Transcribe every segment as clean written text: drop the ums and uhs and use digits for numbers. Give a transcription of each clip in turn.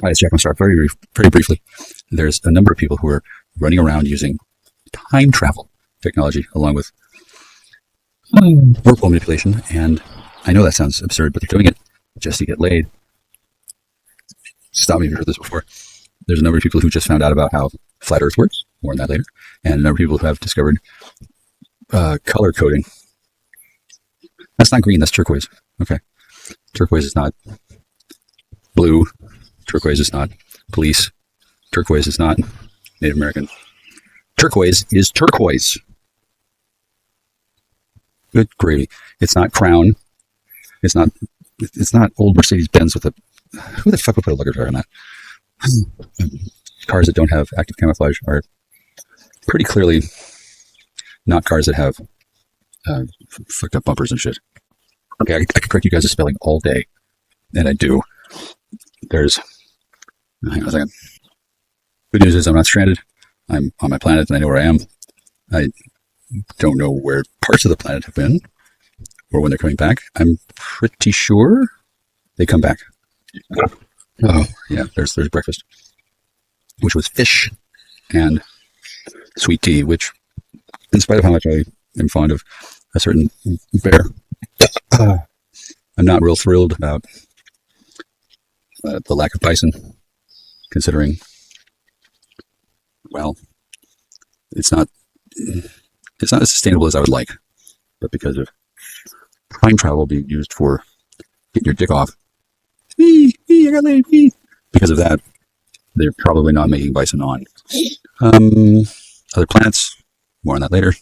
All right, Jack, I'm sorry, very briefly. There's a number of people who are running around using time travel technology along with whirlpool manipulation. And I know that sounds absurd, but they're doing it just to get laid. Stop me if you've heard this before. There's a number of people who just found out about how flat Earth works. More on that later. And a number of people who have discovered color coding. That's not green, that's turquoise. Okay. Turquoise is not blue. Turquoise is not police. Turquoise is not Native American. Turquoise is turquoise. Good gravy. It's not Crown. It's not old Mercedes Benz with a. Who the fuck would put a lugger tire on that? Cars that don't have active camouflage are pretty clearly not cars that have fucked up bumpers and shit. Okay, I could correct you guys' spelling all day, and I do. There's. Hang on a second. Good news is I'm not stranded. I'm on my planet and I know where I am. I don't know where parts of the planet have been or when they're coming back. I'm pretty sure they come back. Oh, yeah, there's breakfast, which was fish and sweet tea, which, in spite of how much I am fond of a certain bear, I'm not real thrilled about the lack of bison, considering, well, it's not as sustainable as I would like, but because of time travel being used for getting your dick off, I got laid, because of that, they're probably not making bison on other planets. More on that later.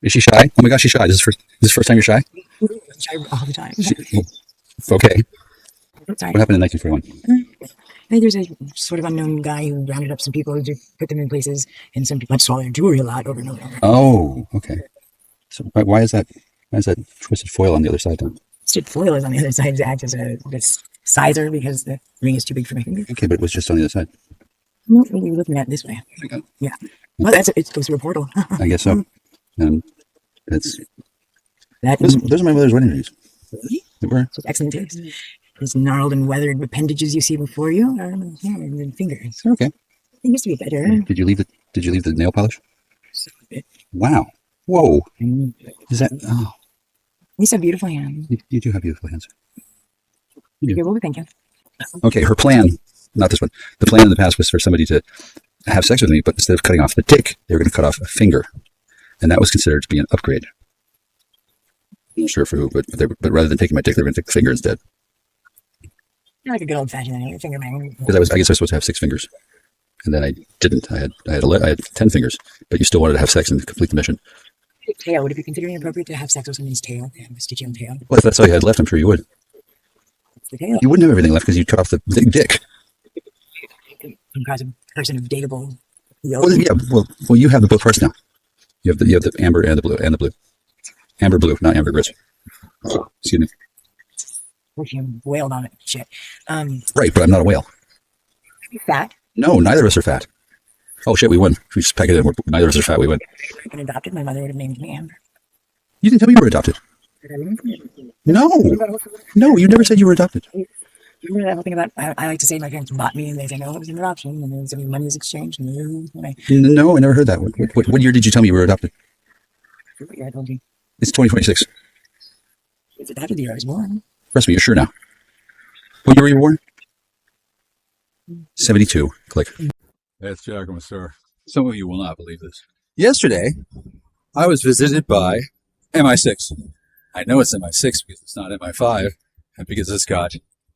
Is she shy? Oh my gosh, she's shy. Is this first time you're shy? I'm shy all the time. Okay. Sorry. What happened in 1941? I think there's a sort of unknown guy who rounded up some people to put them in places, and some people had to swallow their jewelry a lot over and over and over. Oh, okay. So why is that twisted foil on the other side then? Twisted foil is on the other side to act as a sizer because the ring is too big for my finger. Okay, but it was just on the other side. No, you're looking at it this way. Okay. Yeah. Well, it goes through a portal. I guess so. And those are my mother's wedding rings. Really? They were. So excellent taste. These gnarled and weathered appendages you see before you are my hand and fingers. Okay. It used to be better. Did you leave the nail polish? So it, Wow. Whoa. Is that? Oh. These have beautiful hands. You do have beautiful hands. Okay, what we thinking? Okay, her plan, not this one. The plan in the past was for somebody to have sex with me, but instead of cutting off the dick, they were going to cut off a finger, and that was considered to be an upgrade. I'm not sure for who, but rather than taking my dick, they were going to take the finger instead. You're like a good old fashioned finger man. Because I guess I was supposed to have 6 fingers, and then I didn't. I had 10 fingers, but you still wanted to have sex and complete the mission. Tail. Would it be considered inappropriate to have sex with someone's tail? They have a stitchy on tail. Well, if that's all you had left, I'm sure you would. It's the tail. You wouldn't have everything left because you cut off the dick. Comprised of a person of dateable. Well, yeah. Well, you have the both parts now. You have the amber and the blue amber blue, not ambergris. Excuse me. Wish you wailed on it. Shit. Right, but I'm not a whale. Are you fat? No, neither of us are fat. Oh shit, we won. We just pack it in. Neither of us are fat. We win. If I'd been adopted, my mother would have named me Amber. You didn't tell me you were adopted. No, you never said you were adopted. You remember that whole thing about, I like to say my parents bought me, and they say, no, it was an adoption, and then some money was exchanged, and No, I never heard that. What year did you tell me you were adopted? what year I told you? It's 2026. It's adopted the year I was born. Trust me, you're sure now. What year were you born? 72. Click. That's Giacomo, sir. Some of you will not believe this. Yesterday, I was visited by MI6. I know it's MI6 because it's not MI5, and because it's got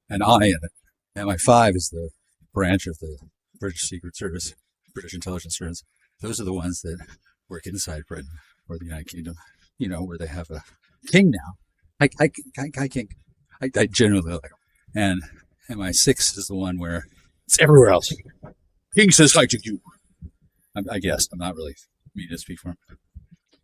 an I in it. MI5 is the branch of the British Secret Service, British Intelligence Service. Those are the ones that work inside Britain or the United Kingdom. You know, where they have a king now. I generally like them. And MI6 is the one where it's everywhere else. King says hi to you. I guess. I'm not really meaning to speak for him.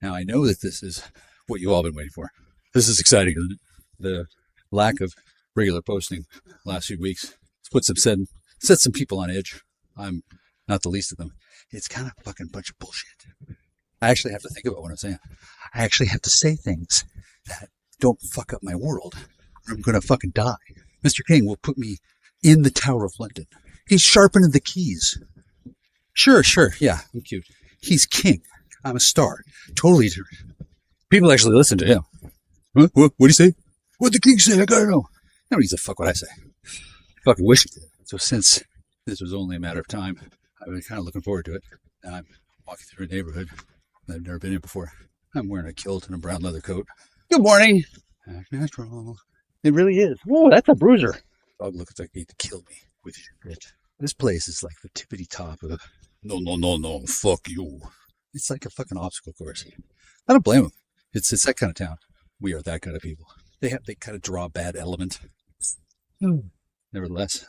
Now, I know that this is what you all been waiting for. This is exciting, isn't it? The lack of regular posting last few weeks has set some people on edge. I'm not the least of them. It's kind of a fucking bunch of bullshit. I actually have to think about what I'm saying. I actually have to say things that don't fuck up my world, or I'm going to fucking die. Mr. King will put me in the Tower of London. He's sharpening the keys. Sure, yeah, I'm cute. He's king. I'm a star. Totally different. People actually listen to him. What do you say? What'd the king say? I gotta know. Nobody gives a fuck what I say. I fucking wish it did. So since this was only a matter of time, I've been kind of looking forward to it. Now I'm walking through a neighborhood that I've never been in before. I'm wearing a kilt and a brown leather coat. Good morning. Act natural. It really is. Whoa, that's a bruiser. Dog looks like he to kill me with shit. This place is like the tippity top of no, fuck you. It's like a fucking obstacle course. I don't blame them. It's that kind of town. We are that kind of people. They kind of draw a bad element. Nevertheless,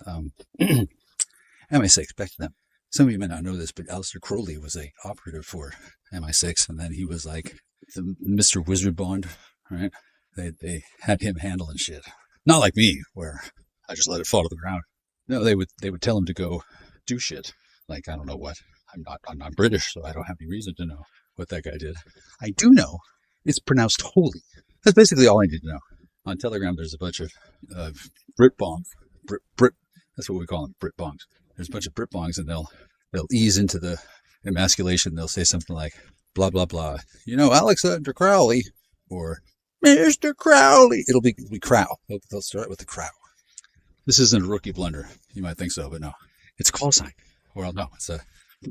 MI6, back to them. Some of you may not know this, but Aleister Crowley was a operative for MI6, and then he was like the Mr. Wizard Bond, right? They had him handling shit. Not like me, where I just let it fall to the ground. No, they would tell him to go do shit. Like, I don't know what. I'm not British, so I don't have any reason to know what that guy did. I do know it's pronounced holy. That's basically all I need to know. On Telegram, there's a bunch of Brit bongs. Brit. That's what we call them, Brit bongs. There's a bunch of Brit bongs, and they'll ease into the emasculation. They'll say something like, blah, blah, blah. You know, Alexander Crowley, or Mr. Crowley. It'll be Crow. They'll start with the Crow. This isn't a rookie blunder. You might think so, but no. It's a call sign. Well, no, it's a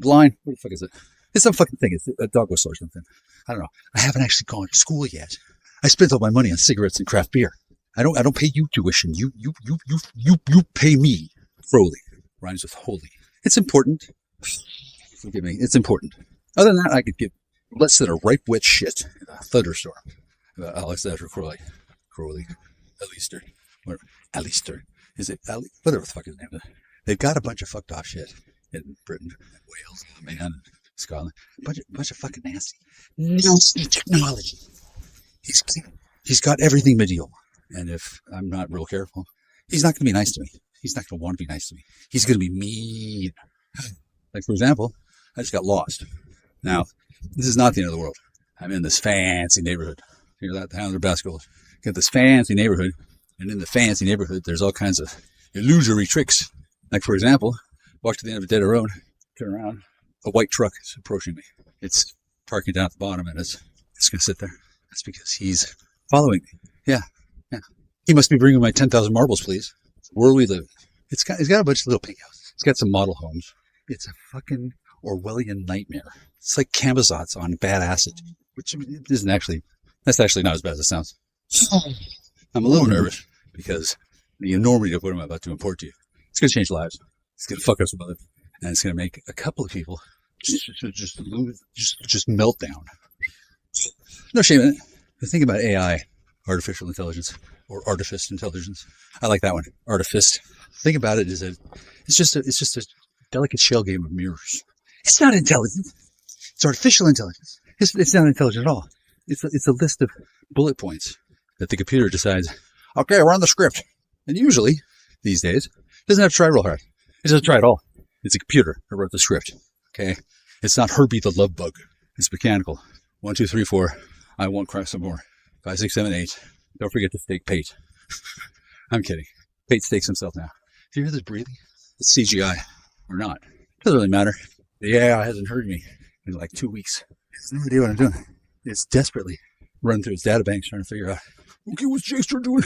line. What the fuck is it? It's some fucking thing. It's a dog whistle or something. I don't know. I haven't actually gone to school yet. I spent all my money on cigarettes and craft beer. I don't pay you tuition. You pay me. Crowley rhymes with holy. It's important. Forgive me. It's important. Other than that, I could give less than a ripe wet shit in a thunderstorm about Alexander Crowley. Aleister. Whatever. Aleister. Is it Ali? Whatever the fuck his name is. They've got a bunch of fucked off shit in Britain, Wales, man, Scotland. Bunch of fucking nasty technology. He's got everything medieval. And if I'm not real careful, he's not going to be nice to me. He's not going to want to be nice to me. He's going to be mean. Like, for example, I just got lost. Now, this is not the end of the world. I'm in this fancy neighborhood. You know that, the Highlander Basketball. Got this fancy neighborhood. And in the fancy neighborhood, there's all kinds of illusory tricks. Like, for example, walk to the end of a dead road, turn around, a white truck is approaching me. It's parking down at the bottom, and it's going to sit there. That's because he's following me. Yeah. He must be bringing my 10,000 marbles, please. Where we live. It's got a bunch of little pink houses. It's got some model homes. It's a fucking Orwellian nightmare. It's like Camazotz on bad acid, which isn't actually, that's actually not as bad as it sounds. I'm a little nervous because the enormity of what I'm about to import to you, it's going to change lives. It's going to fuck us with it. And it's going to make a couple of people just melt down. No shame in it. The thing about AI, artificial intelligence, or artifice intelligence, I like that one. Artifice. The thing about it is that it's just a delicate shell game of mirrors. It's not intelligent. It's artificial intelligence. It's not intelligent at all. It's a list of bullet points that the computer decides, okay, run the script. And usually, these days, it doesn't have to try real hard. It doesn't try at all. It's a computer that wrote the script. Okay? It's not Herbie the love bug. It's mechanical. 1, 2, 3, 4. I won't cry some more. 5, 6, 7, 8. Don't forget to stake Pate. I'm kidding. Pate stakes himself now. Do you hear this breathing? It's CGI or not. Doesn't really matter. The AI hasn't heard me in like 2 weeks. It has no idea what I'm doing. It's desperately running through its databanks trying to figure out, okay, what's Jester doing?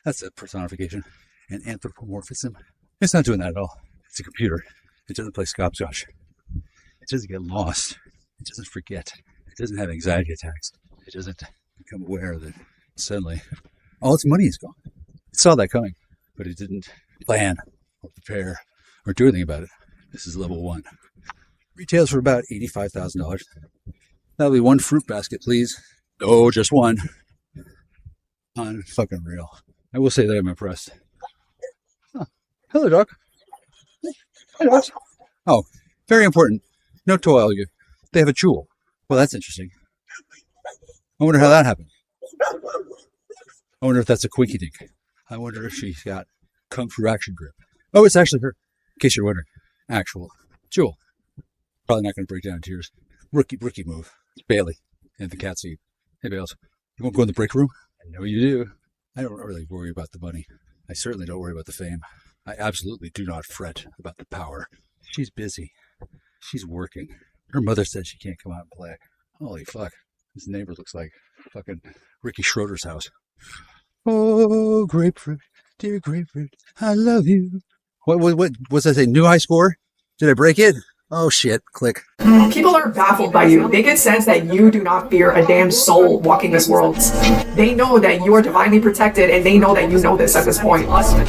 That's a personification and anthropomorphism. It's not doing that at all. It's a computer. It doesn't play scotch. It doesn't get lost. It doesn't forget. It doesn't have anxiety attacks. It doesn't become aware that suddenly all its money is gone. It saw that coming, but it didn't plan or prepare or do anything about it. This is level 1. Retails for about $85,000. That'll be 1 fruit basket, please. Oh, just 1. Unfucking real. I will say that I'm impressed. Oh, hello, dog. Hi, dog. Oh, very important. No to all you. They have a jewel. Well, that's interesting. I wonder how that happened. I wonder if that's a quinky dink. I wonder if she's got kung fu action grip. Oh, it's actually her. In case you're wondering. Actual jewel. Probably not going to break down in tears. Rookie move. It's Bailey in the cat seat. Hey, Bales. You won't go in the break room? I know you do. I don't really worry about the money. I certainly don't worry about the fame. I absolutely do not fret about the power. She's busy. She's working. Her mother said she can't come out and play. Holy fuck. This neighbor looks like fucking Ricky Schroeder's house. Oh, grapefruit, dear grapefruit, I love you. What was that say? New high score? Did I break it? Oh shit, click. People are baffled by you. They get sense that you do not fear a damn soul walking this world. They know that you are divinely protected, and they know that you know this at this point.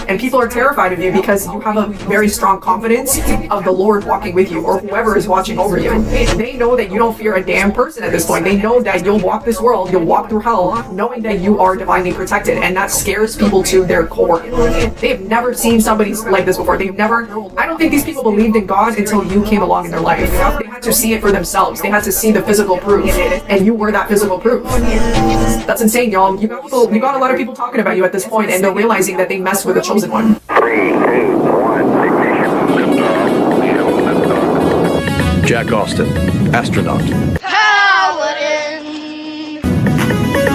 And people are terrified of you because you have a very strong confidence of the Lord walking with you, or whoever is watching over you. They know that you don't fear a damn person at this point. They know that you'll walk this world, you'll walk through hell, knowing that you are divinely protected, and that scares people to their core. They've never seen somebody like this before. I don't think these people believed in God until you came along in their life. They had to see it for themselves. They had to see the physical proof, and you were that physical proof. That's insane, y'all. You got a lot of people talking about you at this point, and they're realizing that they messed with the chosen one. 3, 2, 1, ignition. Jack Austin, astronaut.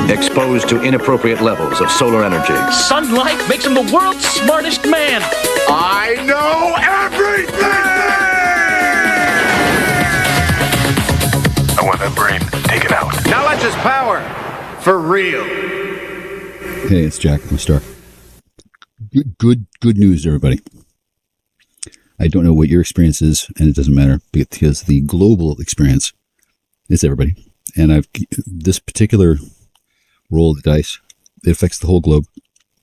Exposed to inappropriate levels of solar energy. Sunlight makes him the world's smartest man. I know everything! I want that brain taken out. Knowledge is power. For real. Hey, it's Jack. I'm a star. Good news, everybody. I don't know what your experience is, and it doesn't matter because the global experience is everybody. And this particular roll of the dice, it affects the whole globe,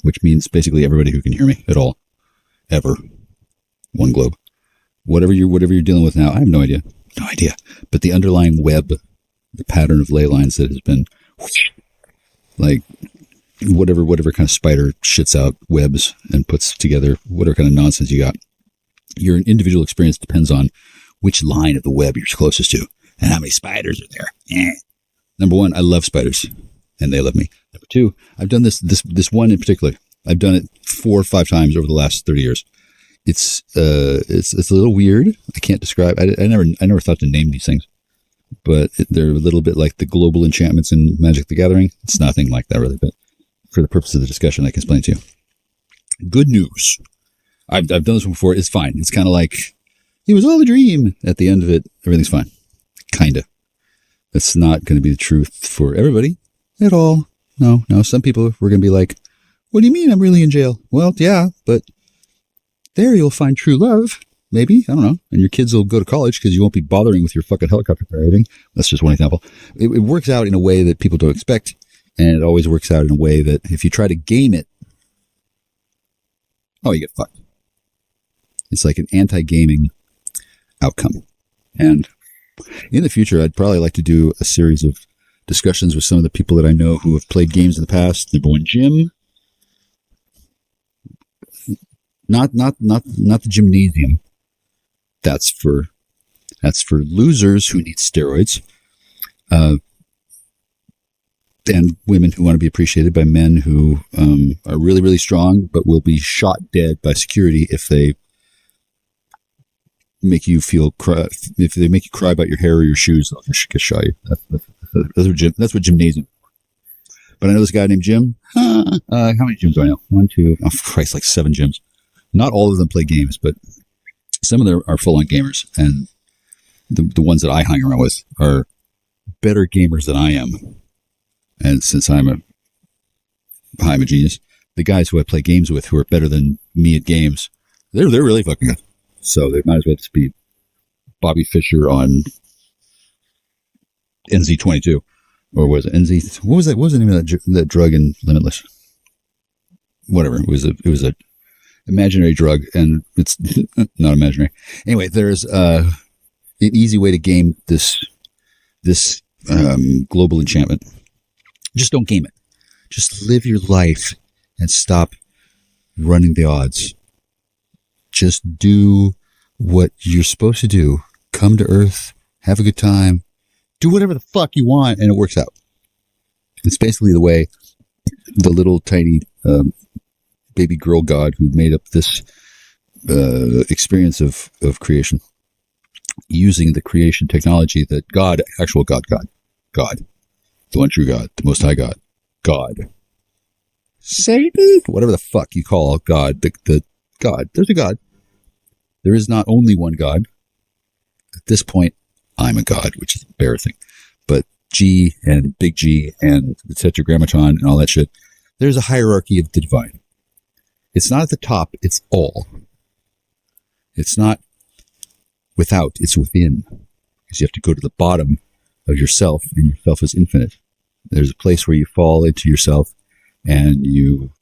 which means basically everybody who can hear me at all, ever. One globe. Whatever you're dealing with now, I have no idea. No idea. But the underlying web, the pattern of ley lines that has been like whatever kind of spider shits out webs and puts together whatever kind of nonsense you got. Your individual experience depends on which line of the web you're closest to and how many spiders are there. Number one, I love spiders and they love me. Number two, I've done this one in particular. I've done it 4 or 5 times over the last 30 years. It's a little weird. I can't describe. I never thought to name these things, but they're a little bit like the global enchantments in Magic the Gathering. It's nothing like that really, but for the purpose of the discussion, I can explain to you. Good news. I've done this one before. It's fine. It's kind of like it was all a dream. At the end of it, everything's fine. Kinda. That's not going to be the truth for everybody at all. No. Some people were going to be like, "What do you mean? I'm really in jail?" Well, yeah, but there you'll find true love. Maybe, I don't know. And your kids will go to college because you won't be bothering with your fucking helicopter parenting. That's just one example. It works out in a way that people don't expect. And it always works out in a way that if you try to game it, oh, you get fucked. It's like an anti-gaming outcome. And in the future, I'd probably like to do a series of discussions with some of the people that I know who have played games in the past. Number one, Jim. Not the gymnasium. That's for losers who need steroids. And women who want to be appreciated by men who are really, really strong, but will be shot dead by security if they make you if they make you cry about your hair or your shoes, they'll just shot you. That's what gymnasium. But I know this guy named Jim. How many gyms do I know? 1, 2, oh Christ, like 7 gyms. Not all of them play games, but some of them are full-on gamers. And the ones that I hang around with are better gamers than I am. And since I'm a genius, the guys who I play games with who are better than me at games, they're really fucking good. So they might as well just be Bobby Fischer on NZ22. Or was it NZ? What was that? What was the name of that drug in Limitless? Whatever. It was a imaginary drug, and it's not imaginary. Anyway, there's an easy way to game this global enchantment. Just don't game it. Just live your life and stop running the odds. Just do what you're supposed to do. Come to Earth, have a good time, do whatever the fuck you want, and it works out. It's basically the way the little tiny baby girl god who made up this experience of creation, using the creation technology that God, the one true God, the Most High God, Satan, whatever the fuck you call God, the God. There's a God. There is not only one God. At this point, I'm a God, which is embarrassing. But G and Big G and the Tetragrammaton and all that shit, there's a hierarchy of the divine. It's not at the top, it's all. It's not without, it's within. Because you have to go to the bottom of yourself, and yourself is infinite. There's a place where you fall into yourself, and you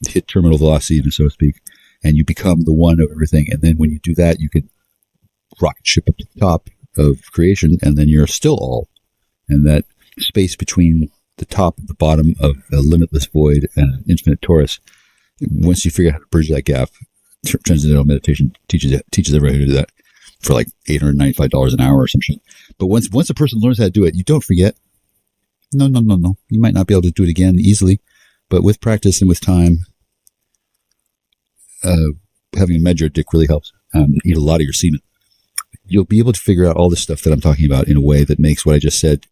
hit terminal velocity, so to speak, and you become the one of everything. And then when you do that, you can rocket ship up to the top of creation, and then you're still all. And that space between the top and the bottom of a limitless void and an infinite torus, once you figure out how to bridge that gap, Transcendental Meditation teaches everybody how to do that for like $895 an hour or some shit. But once a person learns how to do it, you don't forget. No. You might not be able to do it again easily, but with practice and with time, having a measure dick really helps. Eat a lot of your semen. You'll be able to figure out all the stuff that I'm talking about in a way that makes what I just said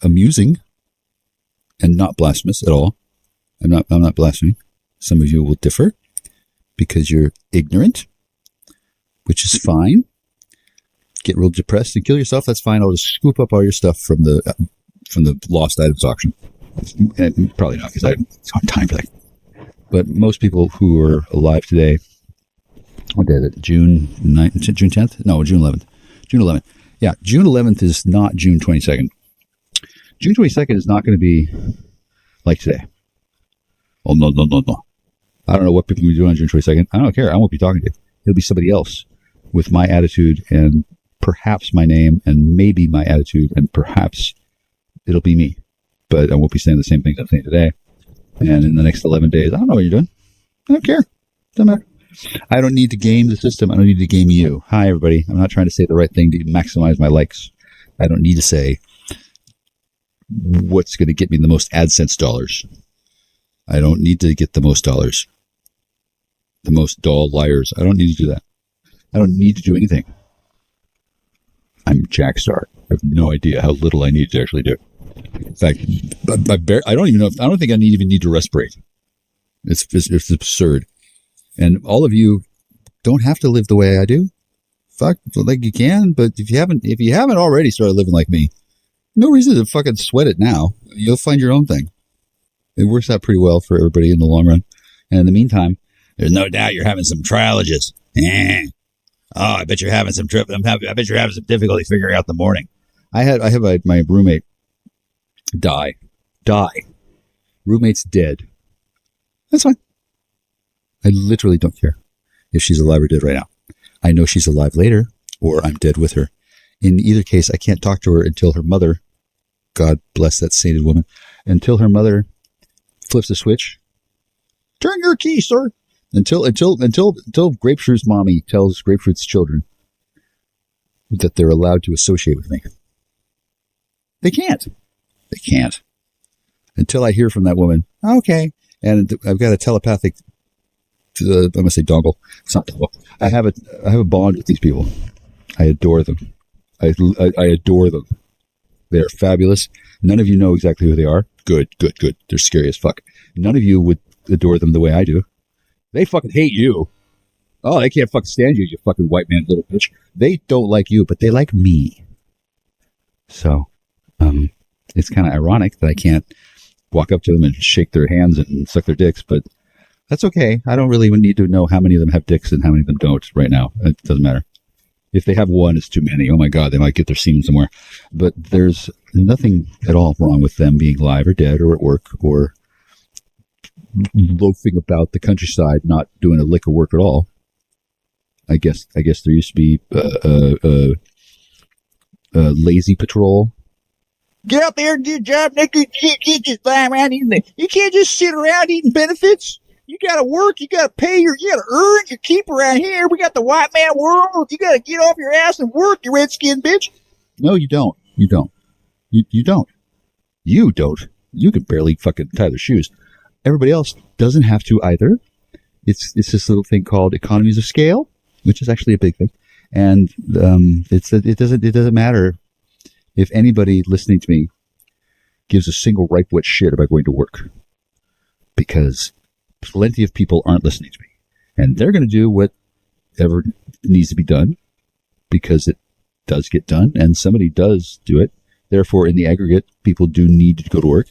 amusing and not blasphemous at all. I'm not blaspheming. Some of you will differ because you're ignorant, which is fine. Get real depressed and kill yourself. That's fine. I'll just scoop up all your stuff from the lost items auction. Probably not, because I don't have time for that. But most people who are alive today, what day is it? June 10th? No, June 11th. June 11th. Yeah, June 11th is not June 22nd. June 22nd is not going to be like today. Oh, no. I don't know what people will be doing on June 22nd. I don't care. I won't be talking to you. It'll be somebody else with my attitude and perhaps my name and maybe my attitude and perhaps it'll be me. But I won't be saying the same things I'm saying today. And in the next 11 days, I don't know what you're doing. I don't care. Doesn't matter. I don't need to game the system. I don't need to game you. Hi, everybody. I'm not trying to say the right thing to maximize my likes. I don't need to say what's going to get me the most AdSense dollars. I don't need to get the most dollars. The most dull liars. I don't need to do that. I don't need to do anything. I'm Jackstar. I have no idea how little I need to actually do. In fact, I don't even know. I don't think I even need to respirate. It's absurd. And all of you don't have to live the way I do. Fuck, like you can, but if you haven't already started living like me, no reason to fucking sweat it now. You'll find your own thing. It works out pretty well for everybody in the long run. And in the meantime, there's no doubt you're having some trialogies. Oh, I bet you're having some I bet you're having some difficulty figuring out the morning. I have my roommate die. Roommate's dead. That's fine. I literally don't care if she's alive or dead right now. I know she's alive later, or I'm dead with her. In either case, I can't talk to her until her mother, God bless that sainted woman, until her mother flips a switch. Turn your key, sir. Until Grapefruit's mommy tells Grapefruit's children that they're allowed to associate with me. They can't. Until I hear from that woman. Okay. And I've got a telepathic, I'm going to say dongle. It's not dongle. I have a bond with these people. I adore them. I adore them. They're fabulous. None of you know exactly who they are. Good. They're scary as fuck. None of you would adore them the way I do. They fucking hate you. Oh, they can't fucking stand you, you fucking white man little bitch. They don't like you, but they like me. So, it's kind of ironic that I can't walk up to them and shake their hands and suck their dicks, but that's okay. I don't really need to know how many of them have dicks and how many of them don't right now. It doesn't matter. If they have one, it's too many. Oh my God, they might get their semen somewhere. But there's nothing at all wrong with them being alive or dead or at work or loafing about the countryside, not doing a lick of work at all. I guess there used to be a lazy patrol. Get out there and do your job, Nick. You can't just fly around eating. You can't just sit around eating benefits. You got to work. You got to pay you got to earn your keep around here. We got the white man world. You got to get off your ass and work, you redskin bitch. No, you don't. You don't. You can barely fucking tie their shoes. Everybody else doesn't have to either. It's this little thing called economies of scale, which is actually a big thing. And it doesn't matter if anybody listening to me gives a single ripe wet shit about going to work. because plenty of people aren't listening to me. And they're going to do whatever needs to be done because it does get done and somebody does do it. Therefore, in the aggregate, people do need to go to work.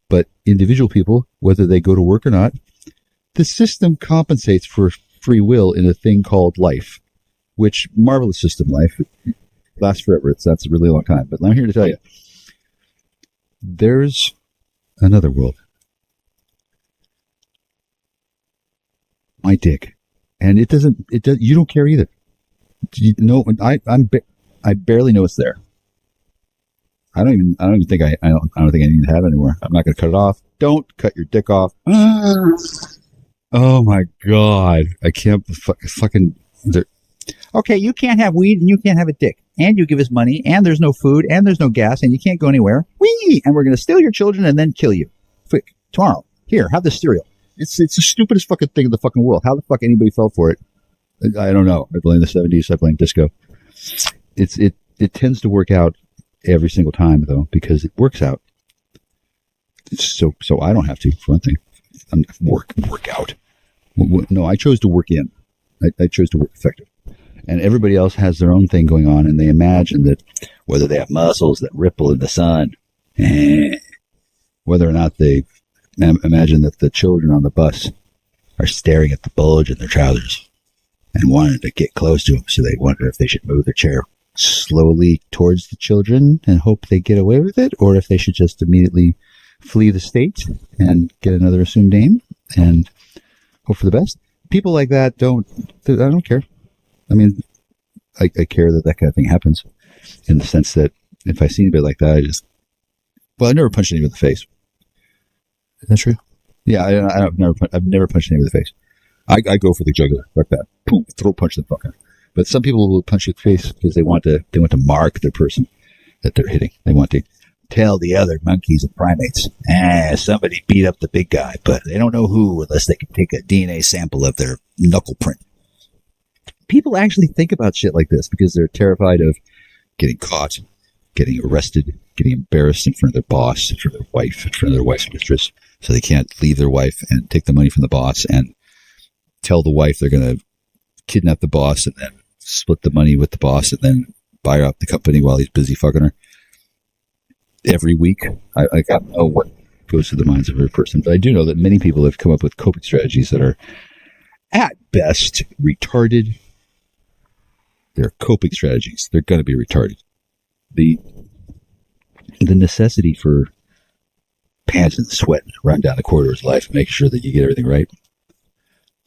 But individual people, whether they go to work or not, the system compensates for free will in a thing called life, which marvelous system, life, lasts forever. That's a really long time. But I'm here to tell you, there's another world. My dick. And it does, you don't care either. You know, I barely know it's there. I don't even think I don't think I need to have it anymore. I'm not going to cut it off. Don't cut your dick off. Oh my God. I can't fucking. Okay, you can't have weed and you can't have a dick. And you give us money and there's no food and there's no gas and you can't go anywhere. Whee! And we're going to steal your children and then kill you. Quick, tomorrow. Here, have this cereal. It's the stupidest fucking thing in the fucking world. How the fuck anybody fell for it? I don't know. I blame the 70s. I blame disco. It tends to work out every single time though, because it works out. So I don't have to, for one thing. Work out. No, I chose to work in. I chose to work effective. And everybody else has their own thing going on, and they imagine that whether they have muscles that ripple in the sun, whether or not they imagine that the children on the bus are staring at the bulge in their trousers and wanted to get close to them, so they wonder if they should move their chair slowly towards the children and hope they get away with it, or if they should just immediately flee the state and get another assumed name and hope for the best. People like that I don't care. I mean, I care that kind of thing happens, in the sense that if I see anybody like that, I never punched anyone in the face. Is that true? Yeah, I've never punched anyone in the face. I go for the jugular, like that. Boom, throat punch the fucker. But some people will punch you in the face because they want to mark the person that they're hitting. They want to tell the other monkeys and primates, somebody beat up the big guy, but they don't know who unless they can take a DNA sample of their knuckle print. People actually think about shit like this because they're terrified of getting caught, getting arrested, getting embarrassed in front of their boss, in front of their wife, in front of their wife's mistress. So they can't leave their wife and take the money from the boss and tell the wife they're going to kidnap the boss and then split the money with the boss and then buy out the company while he's busy fucking her. Every week, I don't know what goes through the minds of every person, but I do know that many people have come up with coping strategies that are, at best, retarded. They're coping strategies. They're going to be retarded. The necessity for pants and sweat, run down the corridors of life, and make sure that you get everything right.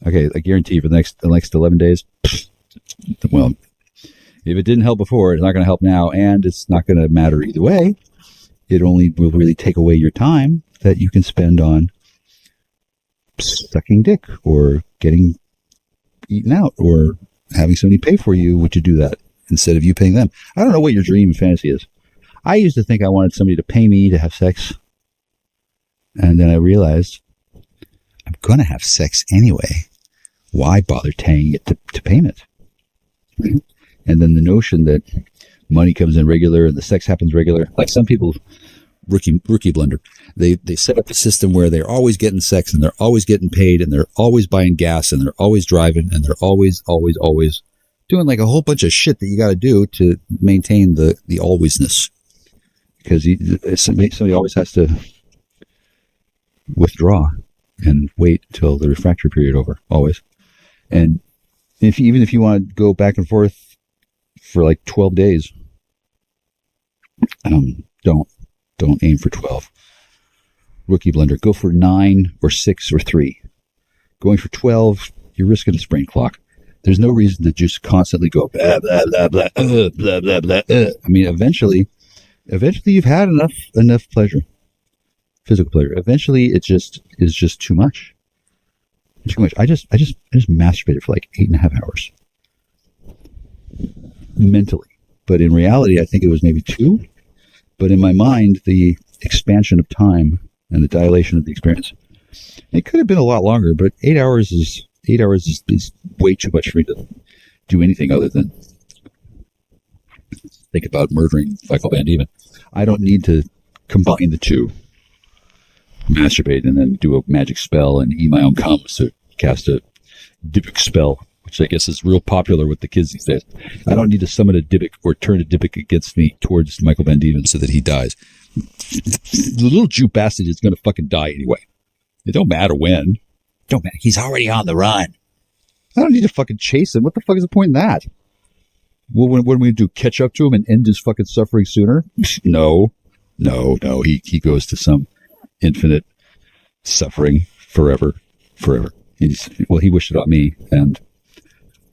Okay, I guarantee you for the next 11 days, well, if it didn't help before, it's not going to help now, and it's not going to matter either way. It only will really take away your time that you can spend on sucking dick or getting eaten out or having somebody pay for you. Would you do that instead of you paying them? I don't know what your dream and fantasy is. I used to think I wanted somebody to pay me to have sex. And then I realized I'm going to have sex anyway. Why bother paying it to payment? Right? And then the notion that money comes in regular and the sex happens regular. Like some people, rookie blunder. They set up a system where they're always getting sex and they're always getting paid and they're always buying gas and they're always driving and they're always doing like a whole bunch of shit that you got to do to maintain the alwaysness. Because somebody always has to withdraw and wait till the refractory period over. Always. And even if you want to go back and forth for like 12 days, don't aim for 12. Rookie blunder. Go for 9 or 6 or 3. Going for 12, you're risking a sprained clock. There's no reason to just constantly go blah blah blah blah blah blah blah. I mean, eventually you've had enough pleasure, physical pleasure. Eventually, it is just too much. Too much. I just masturbated for like 8.5 hours mentally, but in reality, I think it was maybe 2. But in my mind, the expansion of time and the dilation of the experience, it could have been a lot longer. But 8 hours is way too much for me to do anything other than think about murdering Michael Van Diemen. I don't need to combine the two. masturbate and then do a magic spell and eat my own cum to cast a Dybbuk spell, which I guess is real popular with the kids these days. I don't need to summon a Dybbuk or turn a Dybbuk against me towards Michael Van Dieven so that he dies. The little Jew bastard is going to fucking die anyway. It don't matter when. Don't matter. He's already on the run. I don't need to fucking chase him. What the fuck is the point in that? Well, what are we going to do? Catch up to him and end his fucking suffering sooner? No. He goes to some infinite suffering forever. He wished it on me, and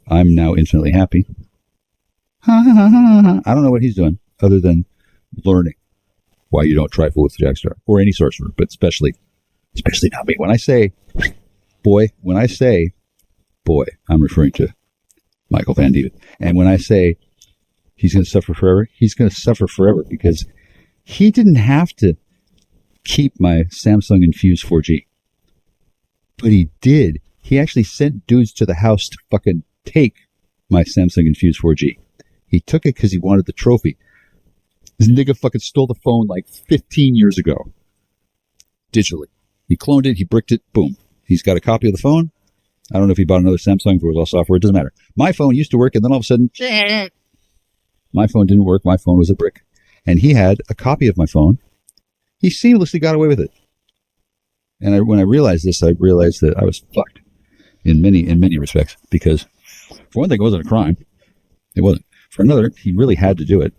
I'm now infinitely happy. I don't know what he's doing other than learning why you don't trifle with Jackstar or any sorcerer, but especially not me. When I say boy, I'm referring to Michael Van Dieven. And when I say he's going to suffer forever, he's going to suffer forever because he didn't have to keep my Samsung Infuse 4G. But he did. He actually sent dudes to the house to fucking take my Samsung Infuse 4G. He took it because he wanted the trophy. This nigga fucking stole the phone like 15 years ago. Digitally. He cloned it, he bricked it, boom. He's got a copy of the phone. I don't know if he bought another Samsung for all software. It doesn't matter. My phone used to work, and then all of a sudden, my phone didn't work. My phone was a brick. And he had a copy of my phone. He seamlessly got away with it. And when I realized this, I realized that I was fucked in many respects. Because for one thing, it wasn't a crime. It wasn't. For another, he really had to do it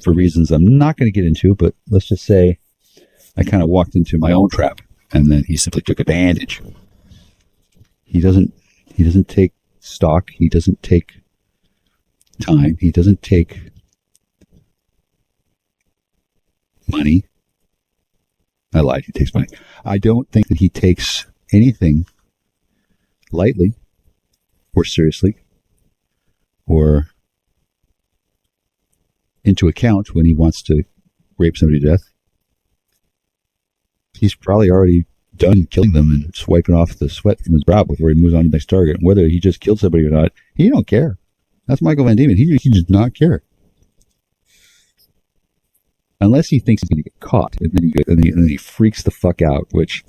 for reasons I'm not going to get into. But let's just say I kind of walked into my own trap, and then he simply took advantage. He doesn't take stock. He doesn't take time. He doesn't take money. I lied. He takes money. I don't think that he takes anything lightly or seriously or into account when he wants to rape somebody to death. He's probably already done killing them and swiping off the sweat from his brow before he moves on to the next target. And whether he just killed somebody or not, he don't care. That's Michael Van Dieven. He does not care. Unless he thinks he's going to get caught. And then he freaks the fuck out, which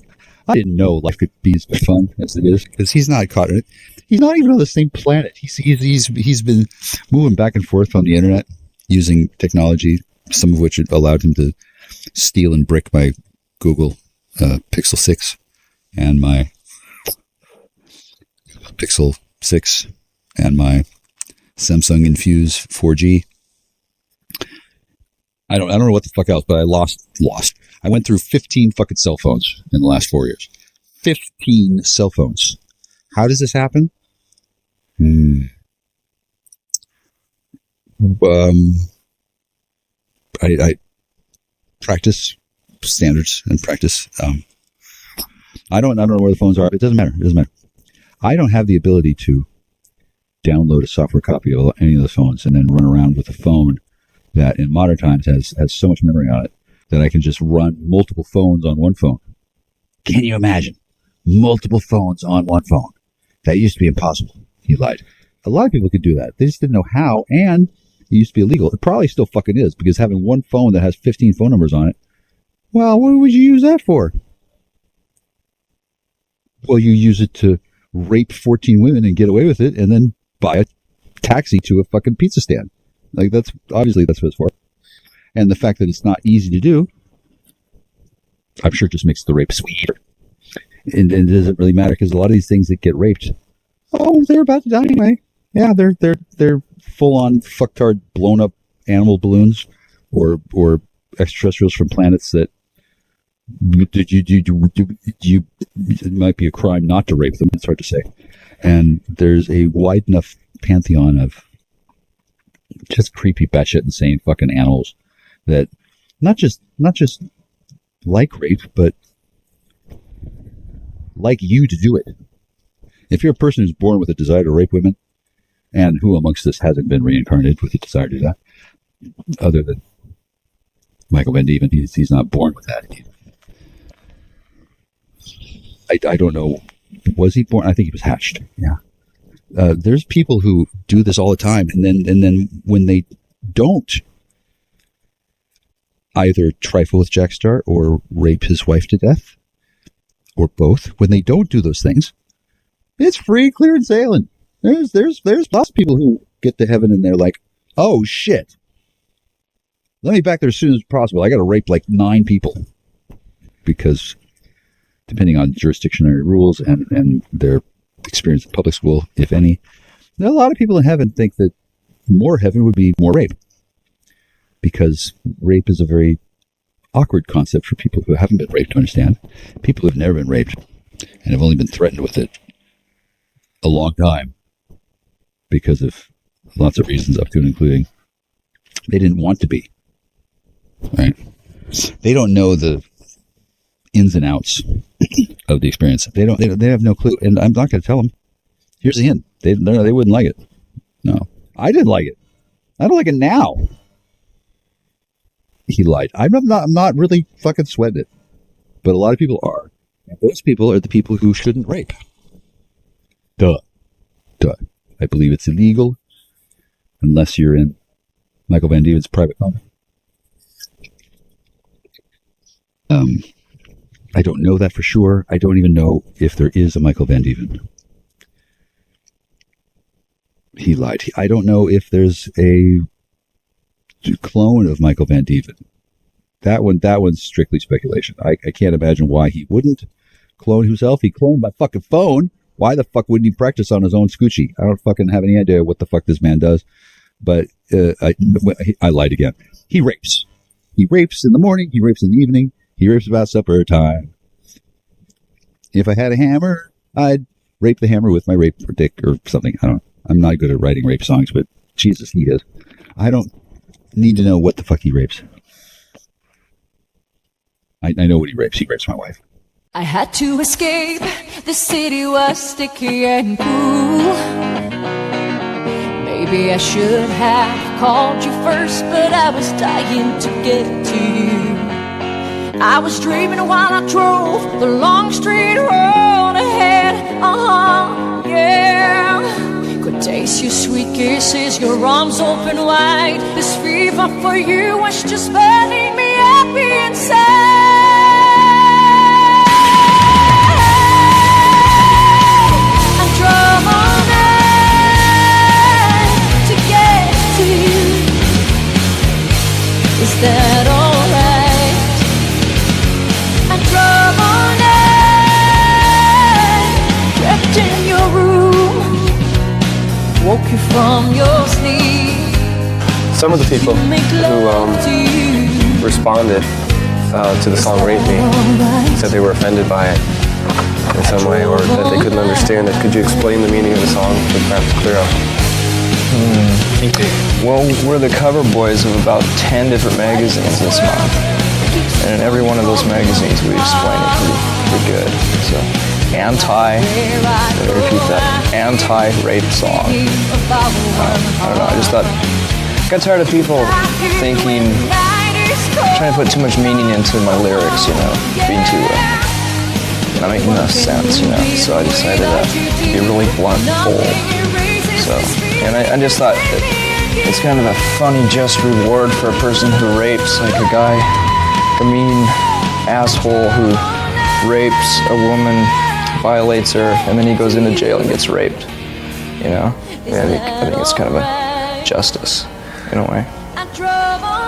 I didn't know life could be as fun as it is. Because he's not caught in it. He's not even on the same planet. He's been moving back and forth on the internet using technology, some of which allowed him to steal and brick my Google Pixel 6 and my Pixel 6 and my Samsung Infuse 4G. I don't know what the fuck else, but I lost. I went through 15 fucking cell phones in the last 4 years. 15 cell phones. How does this happen? I practice standards and practice. I don't know where the phones are. It doesn't matter. I don't have the ability to download a software copy of any of the phones and then run around with a phone that in modern times has so much memory on it that I can just run multiple phones on one phone. Can you imagine? Multiple phones on one phone. That used to be impossible. He lied. A lot of people could do that. They just didn't know how, and it used to be illegal. It probably still fucking is, because having one phone that has 15 phone numbers on it, well, what would you use that for? Well, you use it to rape 14 women and get away with it, and then buy a taxi to a fucking pizza stand. Like, that's what it's for. And the fact that it's not easy to do, I'm sure just makes the rape sweeter. And it doesn't really matter, because a lot of these things that get raped, they're about to die anyway. Yeah, they're full on fucktard blown up animal balloons or extraterrestrials from planets that it might be a crime not to rape them. It's hard to say. And there's a wide enough pantheon of just creepy, batshit insane fucking animals that not just like rape, but like you to do it. If you're a person who's born with a desire to rape women, and who amongst us hasn't been reincarnated with a desire to do that, other than Michael Van Dieven, he's not born with that. I don't know. Was he born? I think he was hatched. Yeah. There's people who do this all the time, and then when they don't either trifle with Jackstar or rape his wife to death, or both, when they don't do those things, it's free, clear, and sailing. There's lots of people who get to heaven and they're like, oh shit, let me back there as soon as possible. I got to rape like 9 people. Because depending on jurisdictionary rules and their experience in public school, if any, a lot of people in heaven think that more heaven would be more rape. Because rape is a very awkward concept for people who haven't been raped to understand. People who have never been raped and have only been threatened with it a long time because of lots of reasons, up to and including they didn't want to be. Right? They don't know the ins and outs of the experience. They have no clue, and I'm not going to tell them. Here's the hint: they wouldn't like it. No, I didn't like it. I don't like it now. He lied. I'm not really fucking sweating it, but a lot of people are. And those people are the people who shouldn't rape. Duh. I believe it's illegal unless you're in Michael Van Dieven's private comment. I don't know that for sure. I don't even know if there is a Michael Van Dieven. He lied. I don't know if there's a clone of Michael Van Dieven. That one's strictly speculation. I can't imagine why he wouldn't clone himself. He cloned my fucking phone. Why the fuck wouldn't he practice on his own Scoochie? I don't fucking have any idea what the fuck this man does. But I lied again. He rapes. He rapes in the morning. He rapes in the evening. He rapes about supper time. If I had a hammer, I'd rape the hammer with my rape dick or something. I don't know. I'm not good at writing rape songs, but Jesus, he is. I don't need to know what the fuck he rapes. I know what he rapes. He rapes my wife. I had to escape. The city was sticky and cool. Maybe I should have called you first, but I was dying to get to you. I was dreaming while I drove the long straight road ahead. Yeah. Could taste your sweet kisses, your arms open wide. This fever for you was just burning me happy inside. Is that alright? I drove all night, crept in your room, woke you from your sleep. Some of the people who responded to the song Rape Me said they were offended by it in some way, or that they couldn't understand it. Could you explain the meaning of the song to perhaps clear up? Well, we're the cover boys of about 10 different magazines this month. And in every one of those magazines we explain it pretty good. So, repeat that, anti-rape song. I don't know, I just got tired of people trying to put too much meaning into my lyrics, being too, not making enough sense, So I decided to be really blunt and bold. And I just thought that it's kind of a funny just reward for a person who rapes, like a mean asshole who rapes a woman, violates her, and then he goes into jail and gets raped. I think it's kind of a justice in a way.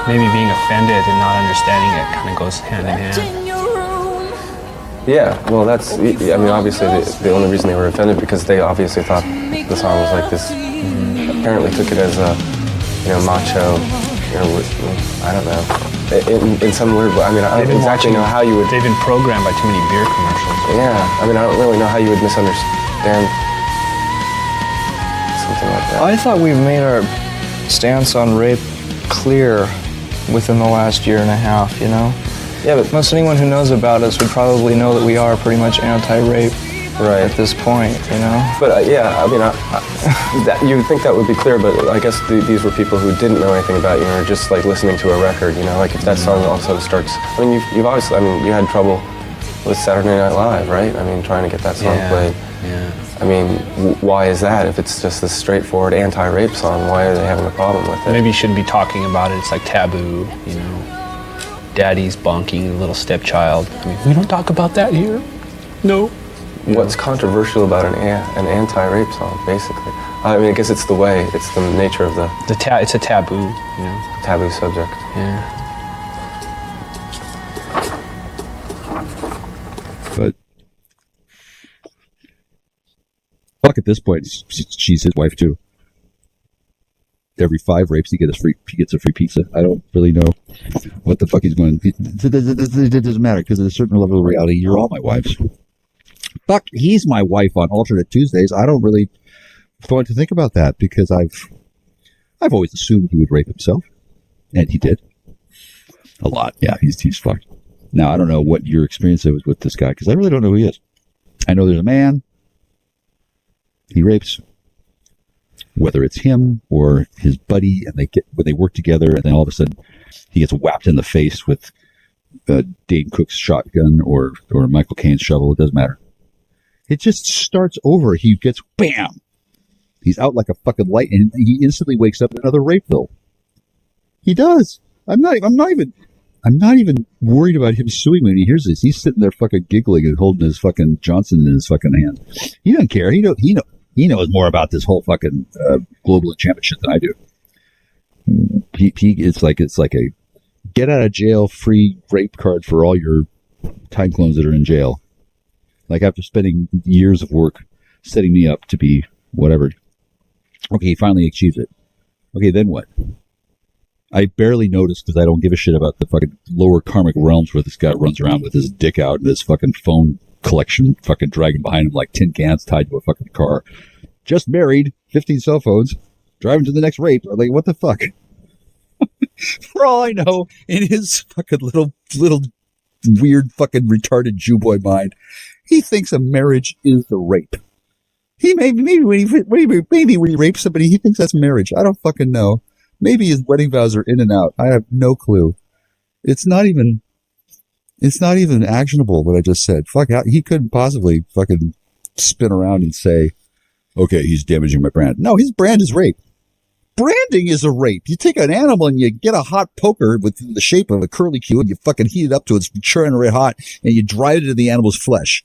Maybe being offended and not understanding it kind of goes hand in hand. Yeah, well, obviously the only reason they were offended because they obviously thought the song was like this. Apparently took it as a, macho. I don't know. In some weird way. I don't exactly know how you would. They've been programmed by too many beer commercials. Yeah, I don't really know how you would misunderstand something like that. I thought we've made our stance on rape clear within the last year and a half. Yeah, but most anyone who knows about us would probably know that we are pretty much anti-rape at this point, But you would think that would be clear, but I guess these were people who didn't know anything about you or just like listening to a record, Like if that song also starts, you've obviously, you had trouble with Saturday Night Live, right? Trying to get that song played. Yeah. Why is that? If it's just this straightforward anti-rape song, why are they having a problem with it? Maybe you shouldn't be talking about it. It's like taboo, Daddy's bonking a little stepchild. We don't talk about that here. No. What's controversial about an anti-rape song, basically? I mean, I guess it's the way, it's the nature of the... It's a taboo, you know? Taboo subject. Yeah. But fuck, at this point, she's his wife too. Every 5 rapes, he gets a free pizza. I don't really know what the fuck he's going. It doesn't matter because at a certain level of reality, you're all my wives. Fuck, he's my wife on alternate Tuesdays. I don't really want to think about that because I've always assumed he would rape himself, and he did a lot. Yeah, he's fucked. Now I don't know what your experience is with this guy because I really don't know who he is. I know there's a man. He rapes. Whether it's him or his buddy, and when they work together, and then all of a sudden he gets whapped in the face with Dane Cook's shotgun or Michael Caine's shovel. It doesn't matter. It just starts over. He gets bam. He's out like a fucking light, and he instantly wakes up in another rapeville. He does. I'm not even worried about him suing me when he hears this. He's sitting there fucking giggling and holding his fucking Johnson in his fucking hand. He doesn't care. He knows more about this whole fucking global enchantment shit than I do. It's like a get out of jail free rape card for all your time clones that are in jail. Like after spending years of work setting me up to be whatever. Okay, he finally achieves it. Okay, then what? I barely noticed because I don't give a shit about the fucking lower karmic realms where this guy runs around with his dick out and his fucking phone collection fucking dragging behind him like tin cans tied to a fucking car. Just married, 15 cell phones, driving to the next rape. Like, what the fuck? For all I know, in his fucking little weird fucking retarded Jew boy mind, he thinks a marriage is the rape. He maybe when he rapes somebody, he thinks that's marriage. I don't fucking know. Maybe his wedding vows are in and out. I have no clue. It's not even actionable what I just said. Fuck, he couldn't possibly fucking spin around and say, okay, he's damaging my brand. No, his brand is rape. Branding is a rape. You take an animal and you get a hot poker with the shape of a curly Q and you fucking heat it up to it's churning red hot and you drive it into the animal's flesh.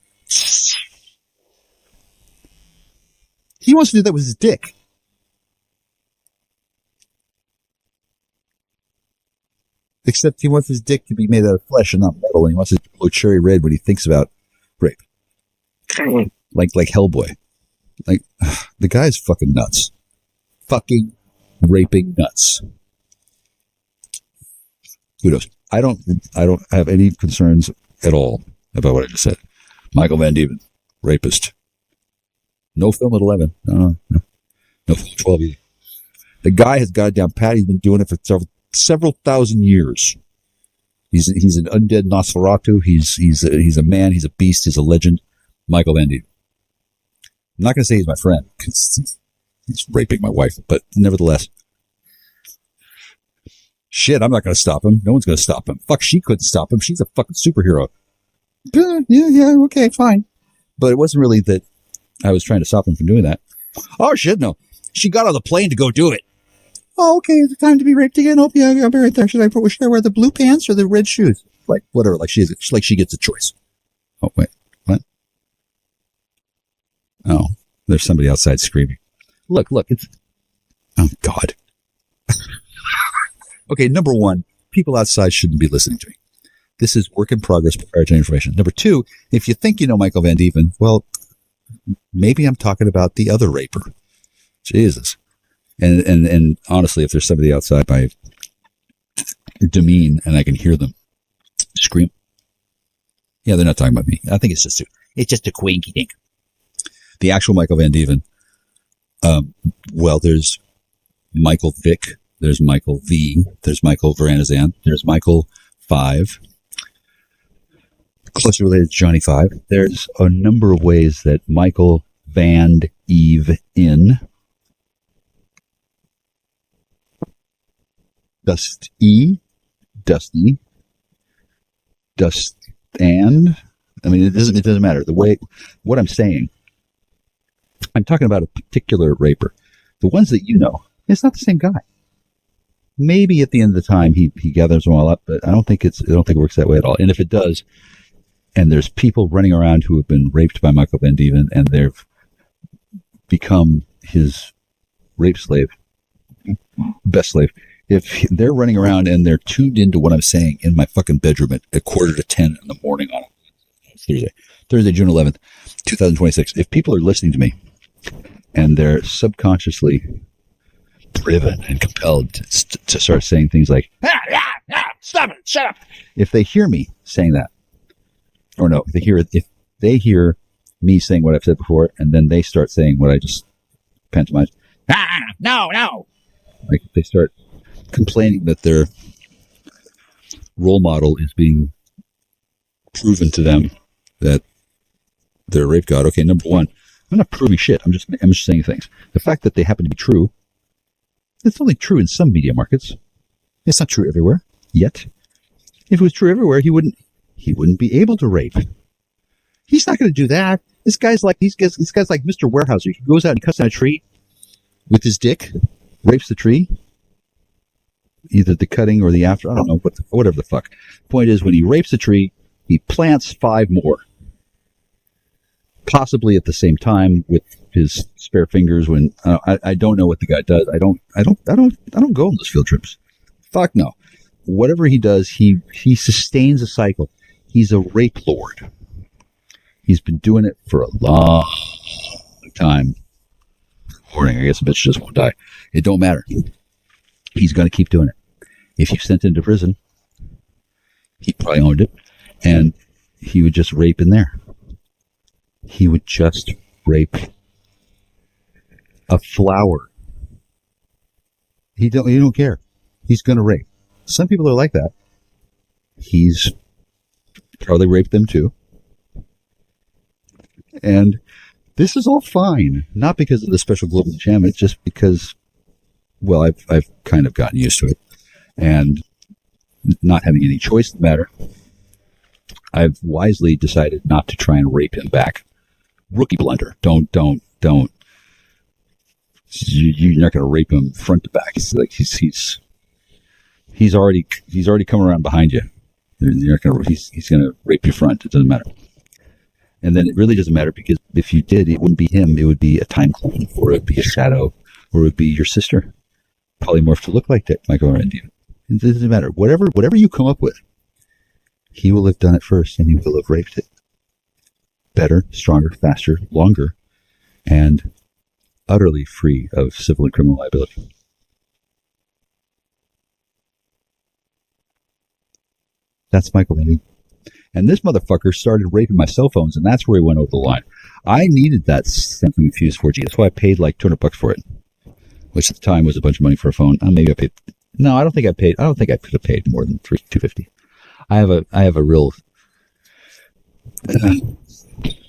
He wants to do that with his dick. Except he wants his dick to be made out of flesh and not metal, and he wants it to glow cherry red when he thinks about rape. Like Hellboy. Like, the guy's fucking nuts. Fucking raping nuts. Kudos. I don't have any concerns at all about what I just said. Michael Van Dieven, rapist. No film at 11. No film at 12 either. The guy has got it down pat. He's been doing it for several thousand years. He's an undead Nosferatu. He's a man. He's a beast. He's a legend. Michael Van Dieven. I'm not going to say he's my friend because he's raping my wife, but nevertheless. Shit, I'm not going to stop him. No one's going to stop him. Fuck, she couldn't stop him. She's a fucking superhero. Yeah, okay, fine. But it wasn't really that I was trying to stop him from doing that. Oh, shit, no. She got on the plane to go do it. Oh, okay, it's time to be raped again. Oh, yeah, I'll be right there. Should I wear the blue pants or the red shoes? Like, whatever. Like she gets a choice. Oh, wait. What? Oh, there's somebody outside screaming. Look, it's... Oh, God. Okay, number one, people outside shouldn't be listening to me. This is work in progress, proprietary information. Number two, if you think you know Michael Van Dieven, well, maybe I'm talking about the other raper. Jesus. And honestly, if there's somebody outside my demean and I can hear them scream, yeah, they're not talking about me. I think it's just a quinky dink. The actual Michael Van Dieven, well, there's Michael Vick, there's Michael V, there's Michael Varanazan, there's Michael 5, closely related to Johnny 5. There's a number of ways that Michael Van Eve in Dusty, and I mean, it doesn't matter. What I'm saying, I'm talking about a particular raper. The ones that you know, it's not the same guy. Maybe at the end of the time he gathers them all up, but I don't think it works that way at all. And if it does, and there's people running around who have been raped by Michael Van Dieven, and they've become his rape slave, best slave. If they're running around and they're tuned into what I'm saying in my fucking bedroom at 9:45 in the morning on Thursday, June 11th, 2026, if people are listening to me and they're subconsciously driven and compelled to start saying things like, stop it, shut up. If they hear me saying that, or no, if they hear me saying what I've said before, and then they start saying what I just pantomized, no. Like they start complaining that their role model is being proven to them that they're a rape god. Okay, number one, I'm not proving shit. I'm just saying things. The fact that they happen to be true, it's only true in some media markets. It's not true everywhere yet. If it was true everywhere, he wouldn't be able to rape. He's not going to do that. This guy's like Mr. Warehouser. He goes out and cuts down a tree with his dick, rapes the tree, either the cutting or the after. I don't know, whatever the fuck. Point is, when he rapes the tree, he plants 5 more, possibly at the same time with his spare fingers. When I don't know what the guy does. I don't go on those field trips. Fuck no. Whatever he does, he sustains a cycle. He's a rape lord. He's been doing it for a long time. Warning, I guess a bitch just won't die. It don't matter. He's going to keep doing it. If you sent him to prison, he probably owned it, and he would just rape in there. He would just rape a flower. He don't care. He's going to rape. Some people are like that. He's probably raped them too. And this is all fine. Not because of the special global enchantment, just because, well, I've kind of gotten used to it. And not having any choice in the matter, I've wisely decided not to try and rape him back. Rookie blunder. Don't. You're not going to rape him front to back. It's like he's already come around behind you. You're not going to. He's going to rape your front. It doesn't matter. And then it really doesn't matter, because if you did, it wouldn't be him. It would be a time clone, or it would be a shadow, or it would be your sister, polymorphed to look like that, Michael Van Dieven. It doesn't matter. Whatever you come up with, he will have done it first, and he will have raped it. Better, stronger, faster, longer, and utterly free of civil and criminal liability. That's Michael Van Dieven. And this motherfucker started raping my cell phones, and that's where he went over the line. I needed that Samsung Fuse 4G. That's why I paid like $200 for it, which at the time was a bunch of money for a phone. Maybe I paid. No, I don't think I paid. I don't think I could have paid more than $250. I have a real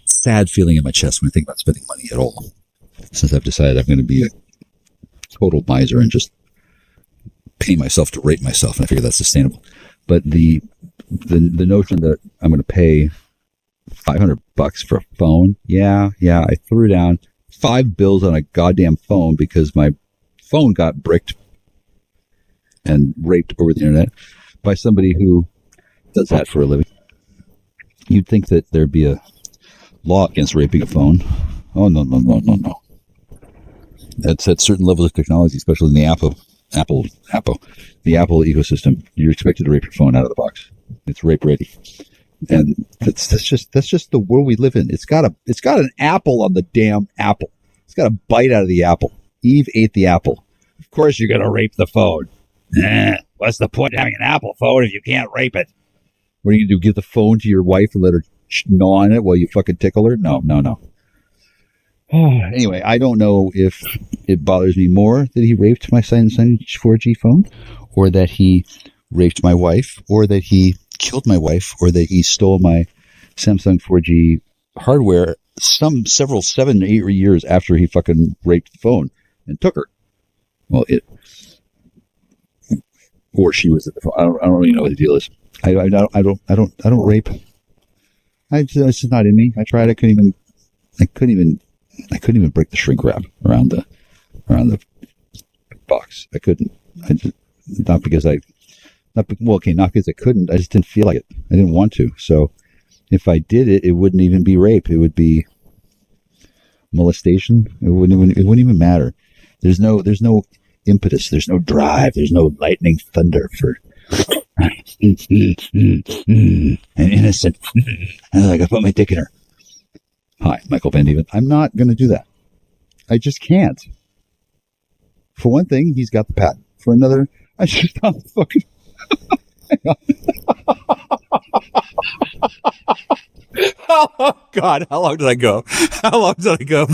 sad feeling in my chest when I think about spending money at all, since I've decided I'm going to be a total miser and just pay myself to rape myself, and I figure that's sustainable. But the notion that I'm going to pay $500 for a phone, yeah, I threw down 5 bills on a goddamn phone because my phone got bricked and raped over the internet by somebody who does that for a living. You'd think that there'd be a law against raping a phone. Oh, no. That's at certain levels of technology, especially in the Apple, the Apple ecosystem. You're expected to rape your phone out of the box. It's rape ready, and that's just the world we live in. It's got an apple on the damn apple. It's got a bite out of the apple. Eve ate the apple. Of course, you're gonna rape the phone. What's the point of having an Apple phone if you can't rape it? What are you gonna do? Give the phone to your wife and let her gnaw on it while you fucking tickle her? No. Anyway, I don't know if it bothers me more that he raped my Samsung 4G phone, or that he raped my wife, or that he killed my wife, or that he stole my Samsung 4G hardware 7 or 8 years after he fucking raped the phone and took her. Well, or she was at the phone. I don't really know what the deal is. I don't rape. It's just not in me. I tried. I couldn't even break the shrink wrap around the box. I couldn't. Not because I couldn't. I just didn't feel like it. I didn't want to. So If I did it, it wouldn't even be rape. It would be molestation. It wouldn't even matter. There's no impetus. There's no drive. There's no lightning thunder for an innocent. Like I put my dick in her. Hi, Michael Van Dieven. I'm not going to do that. I just can't. For one thing, he's got the patent. For another, I just not fucking. Oh God! How long did I go? How long did I go?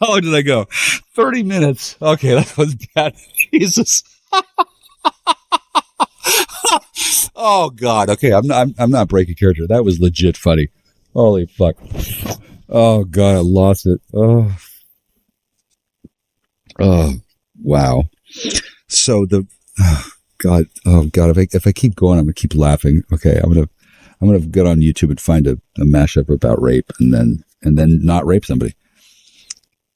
How long did I go? 30 minutes. Okay, that was bad. Jesus. Oh God. Okay, I'm not breaking character. That was legit funny. Holy fuck. Oh God, I lost it. Oh. Oh wow. So God, if I keep going, I'm gonna keep laughing. Okay, I'm gonna get on YouTube and find a mashup about rape and then not rape somebody.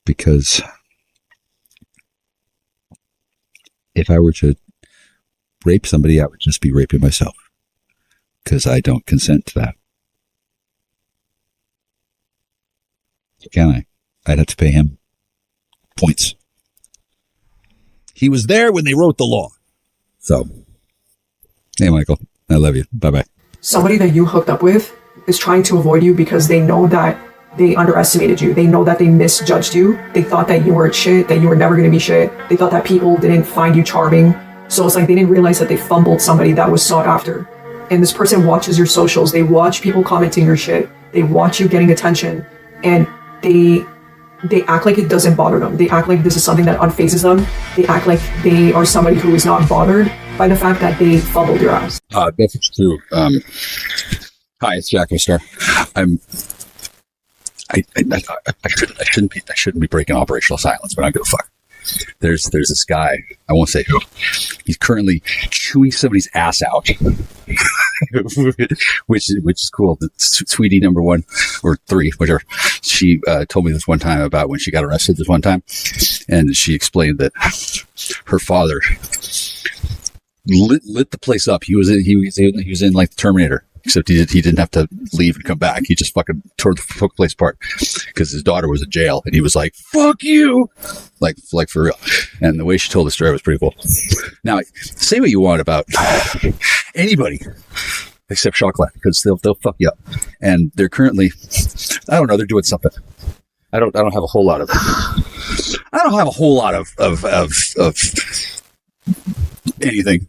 Because if I were to rape somebody, I would just be raping myself. Because I don't consent to that. Can I? I'd have to pay him points. He was there when they wrote the law. So, hey, Michael, I love you. Bye-bye. Somebody that you hooked up with is trying to avoid you because they know that they underestimated you. They know that they misjudged you. They thought that you were shit, that you were never going to be shit. They thought that people didn't find you charming. So it's like they didn't realize that they fumbled somebody that was sought after. And this person watches your socials. They watch people commenting your shit. They watch you getting attention. And they act like it doesn't bother them. They act like this is something that unfazes them. They act like they are somebody who is not bothered by the fact that they fumbled your ass. That's true. Hi, it's Jack Star. I shouldn't be breaking operational silence, but I'm gonna fuck. There's this guy, I won't say who. He's currently chewing somebody's ass out, which is cool. The sweetie number 1 or 3, whichever. She told me this one time about when she got arrested this one time, and she explained that her father lit the place up. He was in like the Terminator. Except he didn't have to leave and come back. He just fucking tore the place apart because his daughter was in jail, and he was like, "Fuck you," like for real. And the way she told the story was pretty cool. Now, say what you want about anybody except Chocolate, because they'll fuck you up. And they're currently, I don't know, they're doing something. I don't have a whole lot of anything.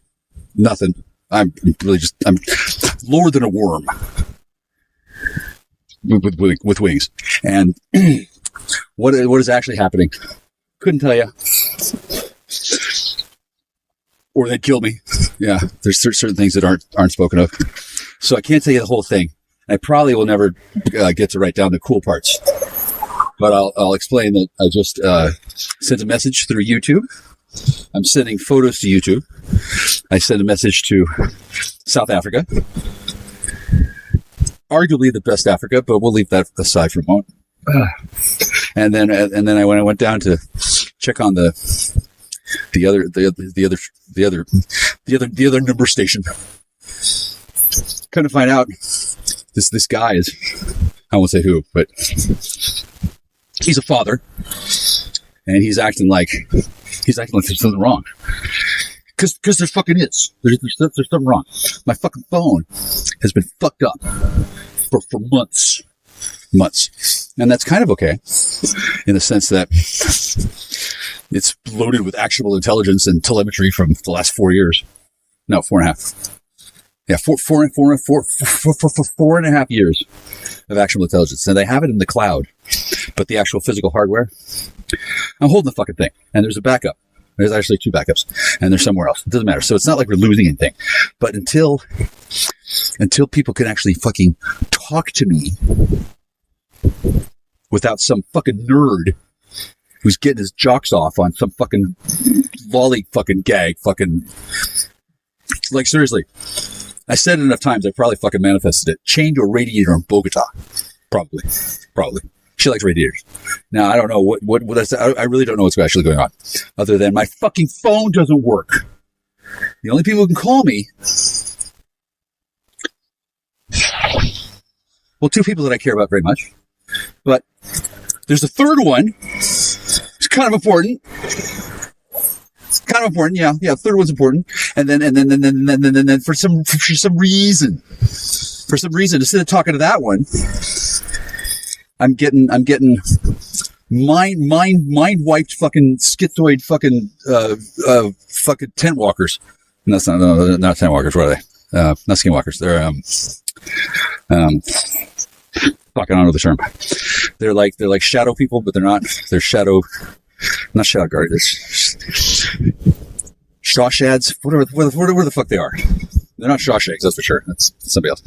Nothing. I'm lower than a worm with wings. And what is actually happening? Couldn't tell you. Or they'd kill me. Yeah, there's certain things that aren't spoken of. So I can't tell you the whole thing. I probably will never get to write down the cool parts. But I'll explain that I just sent a message through YouTube. I'm sending photos to YouTube. I sent a message to South Africa. Arguably the best Africa, but we'll leave that aside for a moment. And then when I went down to check on the other number station, kind of find out this guy is, I won't say who, but he's a father, and he's acting like there's something wrong. Because there fucking is. There's something wrong. My fucking phone has been fucked up for months. And that's kind of okay, in the sense that it's loaded with actionable intelligence and telemetry from the last 4 years. No, 4.5. Yeah, 4.5 years of actionable intelligence. And they have it in the cloud. But the actual physical hardware, I'm holding the fucking thing. And there's a backup. There's actually 2 backups, and they're somewhere else. It doesn't matter. So it's not like we're losing anything. But until people can actually fucking talk to me without some fucking nerd who's getting his jocks off on some fucking lolly fucking gag fucking, like, seriously. I said it enough times, I probably fucking manifested it. Chained to a radiator in Bogota. Probably. She likes radiators. Now, I don't know what that's, I really don't know what's actually going on, other than my fucking phone doesn't work. The only people who can call me Well, two people that I care about very much. But there's a third one. It's kind of important. Yeah. Third one's important. And then for some reason, instead of talking to that one, I'm getting mind wiped fucking schizoid fucking tent walkers. And that's not tent walkers. What are they? Not skinwalkers. They're fucking on with the term. They're like shadow people, but they're not. They're not shadow guards. Shawshads, whatever the fuck they are. They're not Shawshanks, that's for sure. That's somebody else.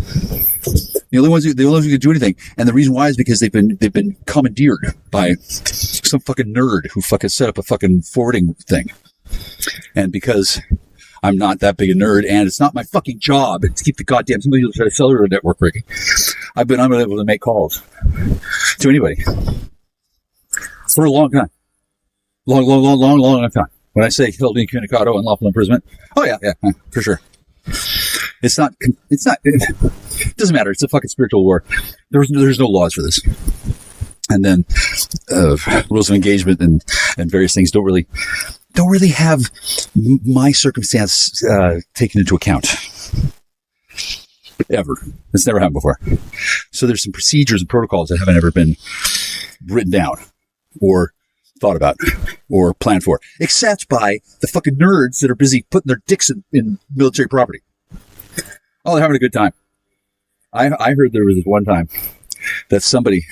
The only ones who can do anything, and the reason why is because they've been commandeered by some fucking nerd who fucking set up a fucking forwarding thing. And because I'm not that big a nerd, and it's not my fucking job to keep the goddamn cellular network working, I've been unable to make calls to anybody for a long time. Long time. When I say held incommunicado and lawful imprisonment, oh yeah, for sure. It doesn't matter. It's a fucking spiritual war. There's no laws for this. And then rules of engagement and various things don't really have my circumstance taken into account. Ever. It's never happened before. So there's some procedures and protocols that haven't ever been written down or thought about or planned for, except by the fucking nerds that are busy putting their dicks in military property. Oh, they're having a good time. I heard there was this one time that somebody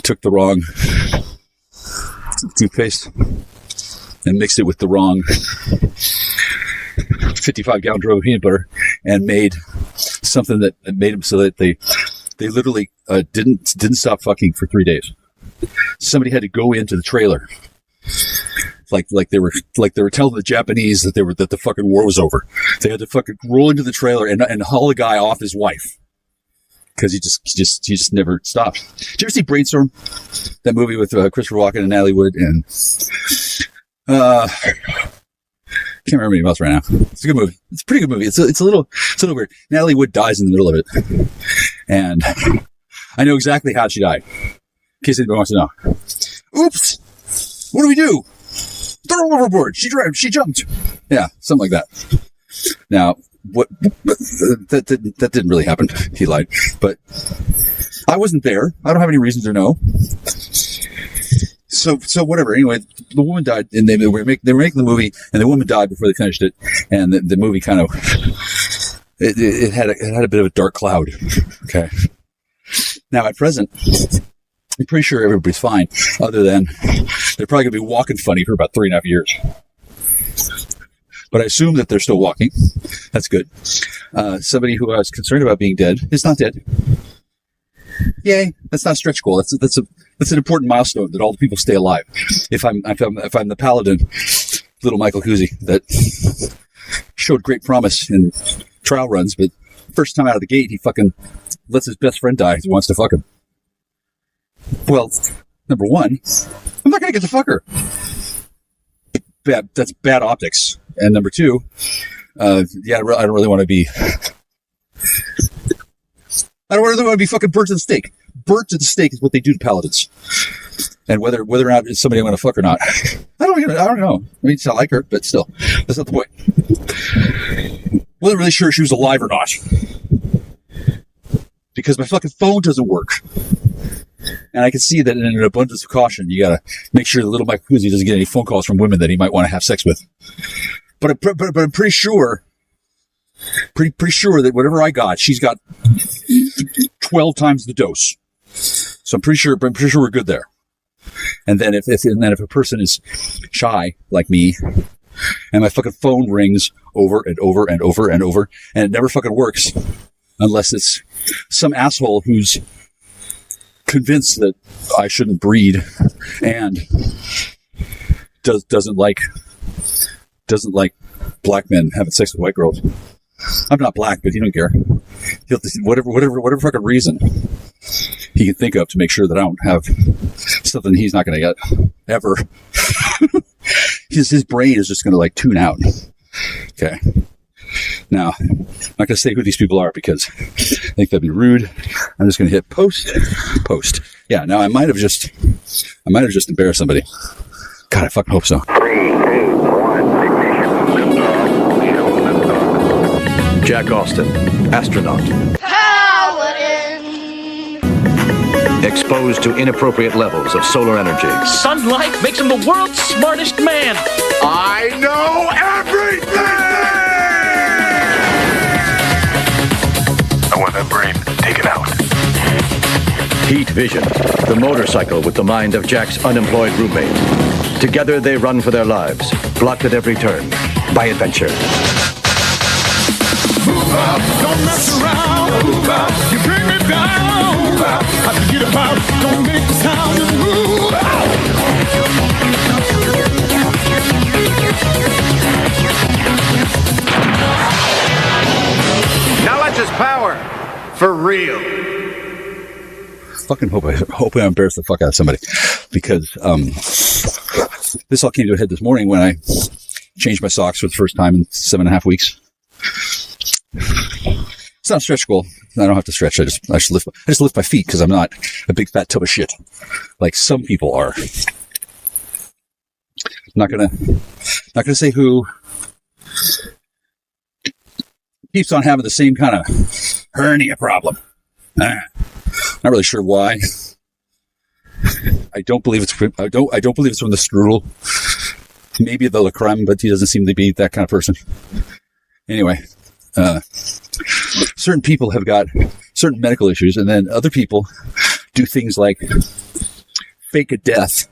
took the wrong toothpaste and mixed it with the wrong 55-gallon drum of peanut butter and made something that made them so that they literally didn't stop fucking for 3 days. Somebody had to go into the trailer, like they were telling the Japanese that the fucking war was over. They had to fucking roll into the trailer and haul a guy off his wife because he just never stopped. Did you ever see Brainstorm? That movie with Christopher Walken and Natalie Wood and can't remember anything else right now. It's a good movie. It's a pretty good movie. It's a little weird. Natalie Wood dies in the middle of it, and I know exactly how she died. In case anybody wants to know. Oops! What do we do? Throw her overboard. She jumped. Yeah, something like that. Now, that didn't really happen. He lied, but I wasn't there. I don't have any reason to know. So whatever. Anyway, the woman died, and they were making the movie, and the woman died before they finished it, and the movie kind of it had a bit of a dark cloud. Okay. Now at present, I'm pretty sure everybody's fine, other than they're probably going to be walking funny for about 3.5 years. But I assume that they're still walking. That's good. Somebody who I was concerned about being dead is not dead. Yay! That's not a stretch goal. That's an important milestone that all the people stay alive. If I'm the paladin, little Michael Kuzi, that showed great promise in trial runs, but first time out of the gate, he fucking lets his best friend die because he wants to fuck him. Well, number one, I'm not going to get to fuck her. That's bad optics. And number two, I don't really want to be... I don't really want to be fucking burnt to the stake. Burnt to the stake is what they do to paladins. And whether or not it's somebody I'm going to fuck or not, I don't know. I mean, I like her, but still, that's not the point. Wasn't really sure if she was alive or not. Because my fucking phone doesn't work. And I can see that in an abundance of caution, you gotta make sure that little Mike Kuzi doesn't get any phone calls from women that he might want to have sex with. But I'm pretty sure that whatever I got, she's got 12 times the dose. So I'm pretty sure we're good there. And then if a person is shy like me, and my fucking phone rings over and over and over and over, and it never fucking works unless it's some asshole who's convinced that I shouldn't breed and doesn't like black men having sex with white girls. I'm not black, but he don't care. He'll whatever fucking reason he can think of to make sure that I don't have something he's not going to get ever. His brain is just going to like tune out. Okay. Now, I'm not going to say who these people are because I think that'd be rude. I'm just going to hit post. Yeah, now I might have just embarrassed somebody. God, I fucking hope so. 3, 2, 1, ignition. Jack Austin, astronaut. Exposed to inappropriate levels of solar energy. Sunlight makes him the world's smartest man. I know everything! I want that brain taken out. Heat Vision, the motorcycle with the mind of Jack's unemployed roommate. Together they run for their lives, blocked at every turn by adventure. Move out, don't mess around. Move out, you bring me down. Move out, I forget about, don't make the sound. Just move out. Knowledge is power, for real. Fucking hope I embarrass the fuck out of somebody, because this all came to a head this morning when I changed my socks for the first time in 7.5 weeks. It's not stretch goal. I don't have to stretch. I just lift my feet because I'm not a big fat tub of shit like some people are. Not gonna say who keeps on having the same kind of hernia problem. Not really sure why. I don't believe it's from the strudel. Maybe the la creme, but he doesn't seem to be that kind of person. Anyway, certain people have got certain medical issues, and then other people do things like fake a death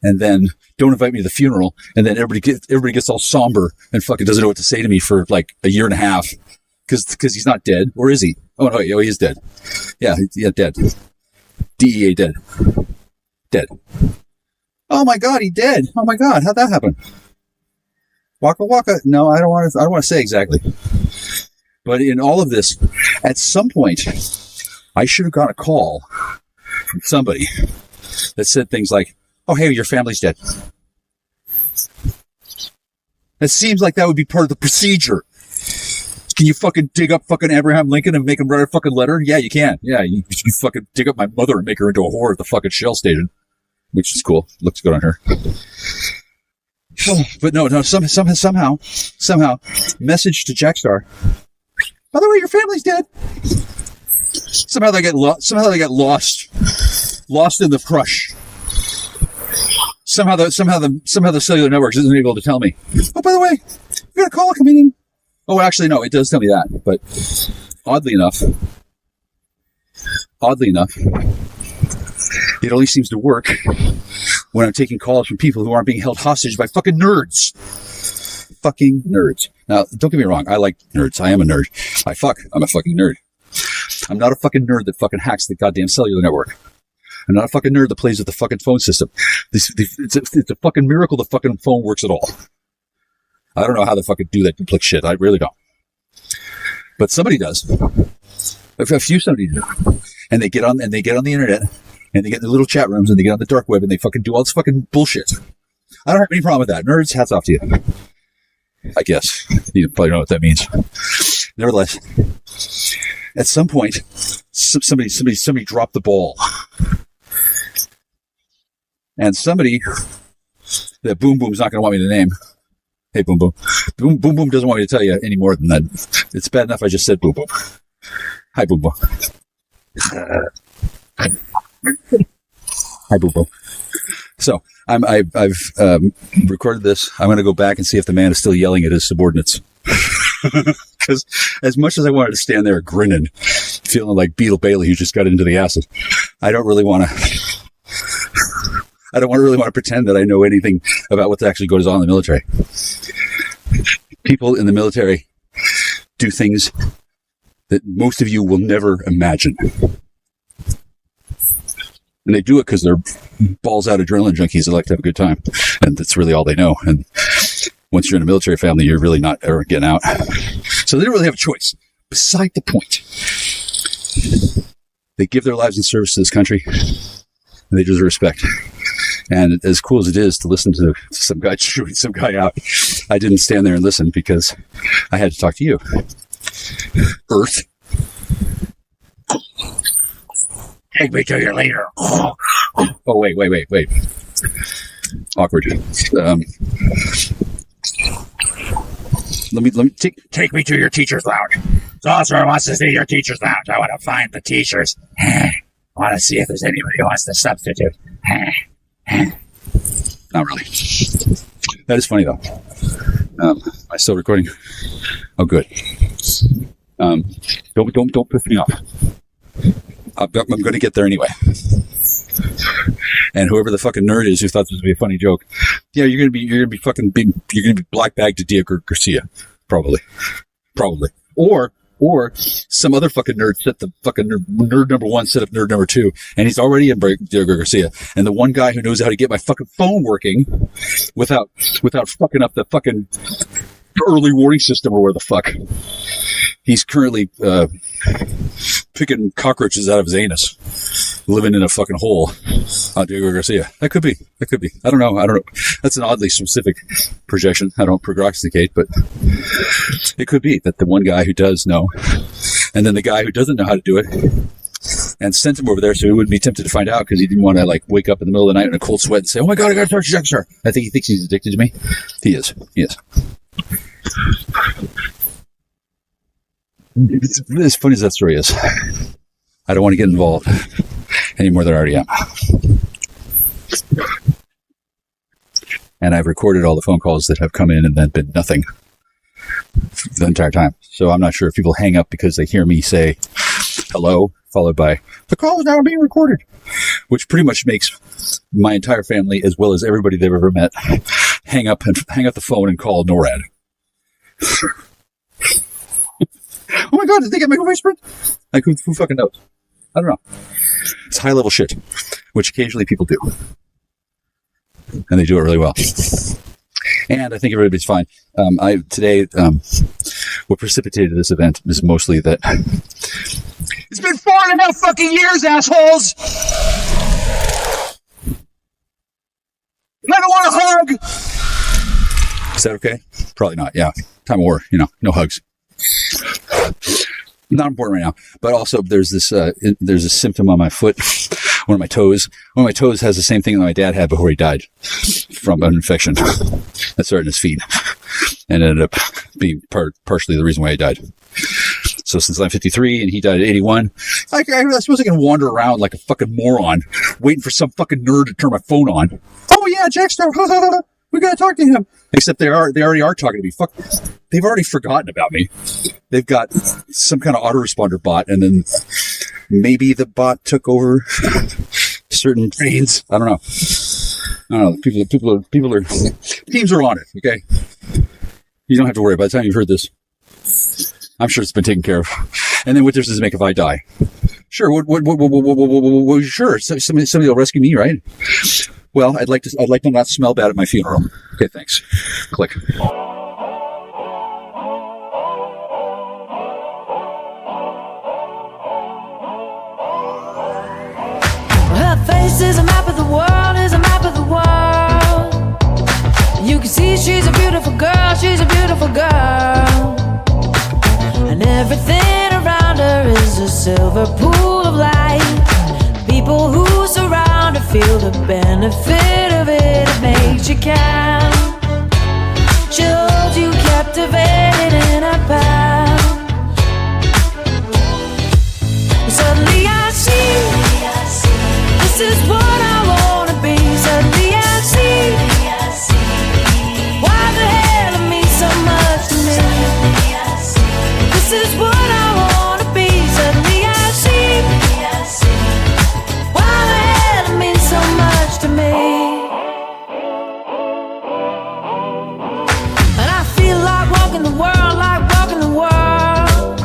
and then don't invite me to the funeral, and then everybody gets all somber and fucking doesn't know what to say to me for like a year and a half because he's not dead. Or is he? Oh no, he is dead. Yeah, dead. DEA dead. Oh my God, he dead. Oh my God, how'd that happen? Waka waka. No, I don't want to say exactly. But in all of this, at some point, I should have got a call from somebody that said things like, "Oh, hey, your family's dead." It seems like that would be part of the procedure. Can you fucking dig up fucking Abraham Lincoln and make him write a fucking letter? Yeah, you can. Yeah, you fucking dig up my mother and make her into a whore at the fucking Shell station, which is cool. Looks good on her. But no, somehow, message to Jackstar. By the way, your family's dead. Somehow they get lost in the crush. Somehow the cellular networks isn't able to tell me. Oh, by the way, you got a call coming in. Oh, actually, no, it does tell me that. But oddly enough, it only seems to work when I'm taking calls from people who aren't being held hostage by fucking nerds. Fucking nerds. Now, don't get me wrong. I like nerds. I am a nerd. I'm a fucking nerd. I'm not a fucking nerd that fucking hacks the goddamn cellular network. I'm not a fucking nerd that plays with the fucking phone system. It's a fucking miracle the fucking phone works at all. I don't know how they fucking do that duplicate shit. I really don't. But somebody does. A few somebody do. And they get on the internet and they get in the little chat rooms and they get on the dark web and they fucking do all this fucking bullshit. I don't have any problem with that. Nerds, hats off to you. I guess. You probably know what that means. Nevertheless, at some point, somebody dropped the ball. And somebody that Boom Boom's not going to want me to name. Hey, Boom Boom. Boom Boom doesn't want me to tell you any more than that. It's bad enough I just said Boom Boom. Hi, Boom Boom. Hi, Boom Boom. So I've recorded this. I'm going to go back and see if the man is still yelling at his subordinates. Because as much as I wanted to stand there grinning, feeling like Beetle Bailey who just got into the acid, I don't really want to pretend that I know anything about what actually goes on in the military. People in the military do things that most of you will never imagine. And they do it because they're balls out adrenaline junkies that like to have a good time. And that's really all they know. And once you're in a military family, you're really not ever getting out. So they don't really have a choice. Beside the point, they give their lives in service to this country, and they deserve respect. And as cool as it is to listen to some guy chewing some guy out, I didn't stand there and listen because I had to talk to you. Earth. Take me to your leader. Oh, wait. Awkward. Let me take me to your teacher's lounge. Sorcerer wants to see your teacher's lounge. I want to find the teachers. I want to see if there's anybody who wants to substitute. Not really. That is funny though. Am I still recording? Oh, good. Don't piss me off. I'm going to get there anyway. And whoever the fucking nerd is who thought this would be a funny joke, yeah, you're gonna be black bagged to Diego Garcia, probably, or some other fucking nerd set the fucking nerd number one set up nerd number two, and he's already in Diego Garcia, and the one guy who knows how to get my fucking phone working without fucking up the fucking early warning system or where the fuck. He's currently picking cockroaches out of his anus, living in a fucking hole on Diego Garcia. That could be. I don't know. That's an oddly specific projection. I don't prognosticate, but it could be that the one guy who does know, and then the guy who doesn't know how to do it, and sent him over there so he wouldn't be tempted to find out because he didn't want to like wake up in the middle of the night in a cold sweat and say, "Oh my God, I got to start Jackstar." I think he thinks he's addicted to me. He is. It's as funny as that story is. I don't want to get involved any more than I already am. And I've recorded all the phone calls that have come in and then been nothing the entire time. So I'm not sure if people hang up because they hear me say hello, followed by the call is now being recorded, which pretty much makes my entire family, as well as everybody they've ever met, hang up the phone and call NORAD. Oh my God, did they get my voice print? Like, who fucking knows? I don't know. It's high level shit, which occasionally people do. And they do it really well. And I think everybody's fine. Today, what precipitated this event is mostly that it's been 4.5 fucking years, assholes! I don't want a hug! Is that okay? Probably not, yeah. Time of war, no hugs. Not important right now, but also there's a symptom on my foot, one of my toes. One of my toes has the same thing that my dad had before he died from an infection that started in his feet and ended up being partially the reason why he died. So since I'm 53 and he died at 81, I suppose I can wander around like a fucking moron waiting for some fucking nerd to turn my phone on. Oh yeah, Jackstar, we gotta talk to him. Except they already are talking to me. Fuck, they've already forgotten about me. They've got some kind of autoresponder bot, and then maybe the bot took over certain trains. I don't know. People are teams are on it. Okay, you don't have to worry. By the time you've heard this, I'm sure it's been taken care of. And then what difference does it make if I die? Sure. Sure. Somebody will rescue me, right? Well, I'd like to not smell bad at my funeral. Okay, thanks. Click. Her face is a map of the world, is a map of the world. You can see she's a beautiful girl, she's a beautiful girl. And everything around her is a silver pool of light. People who surround her feel the benefit of it. It makes you count. She holds you captivated in her power. Suddenly I see, this is what I wanna be. Suddenly I see, why the hell it means so much to me. This is what I wanna be. Suddenly I see, why the hell it means so much to me. And I feel like walking the world, like walking the world.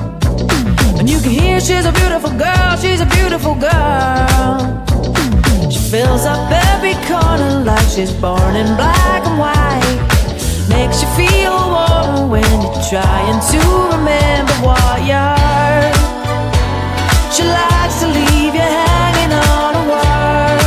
And you can hear she's a beautiful girl, she's a beautiful girl. She fills up every corner like she's born in black and white. Makes you feel warm when you're trying to remember what you're. She likes to leave you hanging on a word.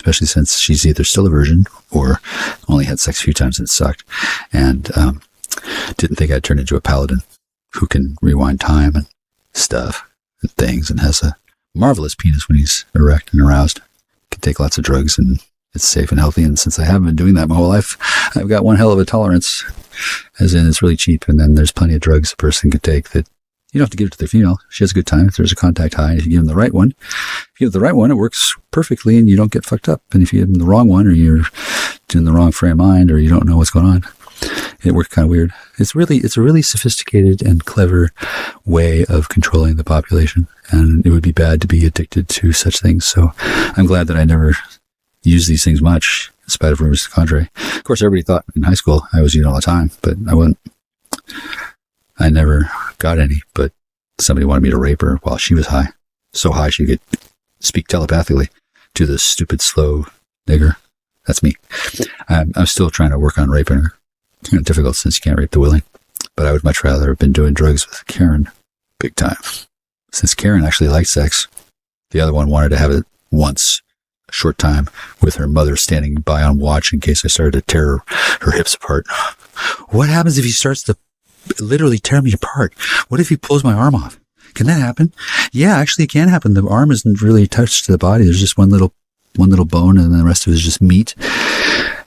especially since she's either still a virgin or only had sex a few times and it sucked, and didn't think I'd turn into a paladin who can rewind time and stuff and things, and has a marvelous penis when he's erect and aroused. Can take lots of drugs and it's safe and healthy. And since I haven't been doing that my whole life, I've got one hell of a tolerance, as in it's really cheap. And then there's plenty of drugs a person could take that you don't have to give it to the female. She has a good time. If there's a contact high, if you give them the right one, it works perfectly and you don't get fucked up. And if you give them the wrong one, or you're in the wrong frame of mind, or you don't know what's going on, it works kind of weird. It's a really sophisticated and clever way of controlling the population. And it would be bad to be addicted to such things. So I'm glad that I never used these things much, in spite of rumors to the contrary. Of course, everybody thought in high school I was using all the time, but I wasn't. I never got any, but somebody wanted me to rape her while she was high. So high she could speak telepathically to the stupid, slow nigger. That's me. I'm still trying to work on raping her. It's kind of difficult since you can't rape the willing. But I would much rather have been doing drugs with Karen big time. Since Karen actually liked sex, the other one wanted to have it once, a short time, with her mother standing by on watch in case I started to tear her hips apart. What happens if he starts to literally tear me apart? What if he pulls my arm off? Can that happen? Yeah, actually it can happen. The arm isn't really attached to the body. There's just one little bone, and then the rest of it is just meat.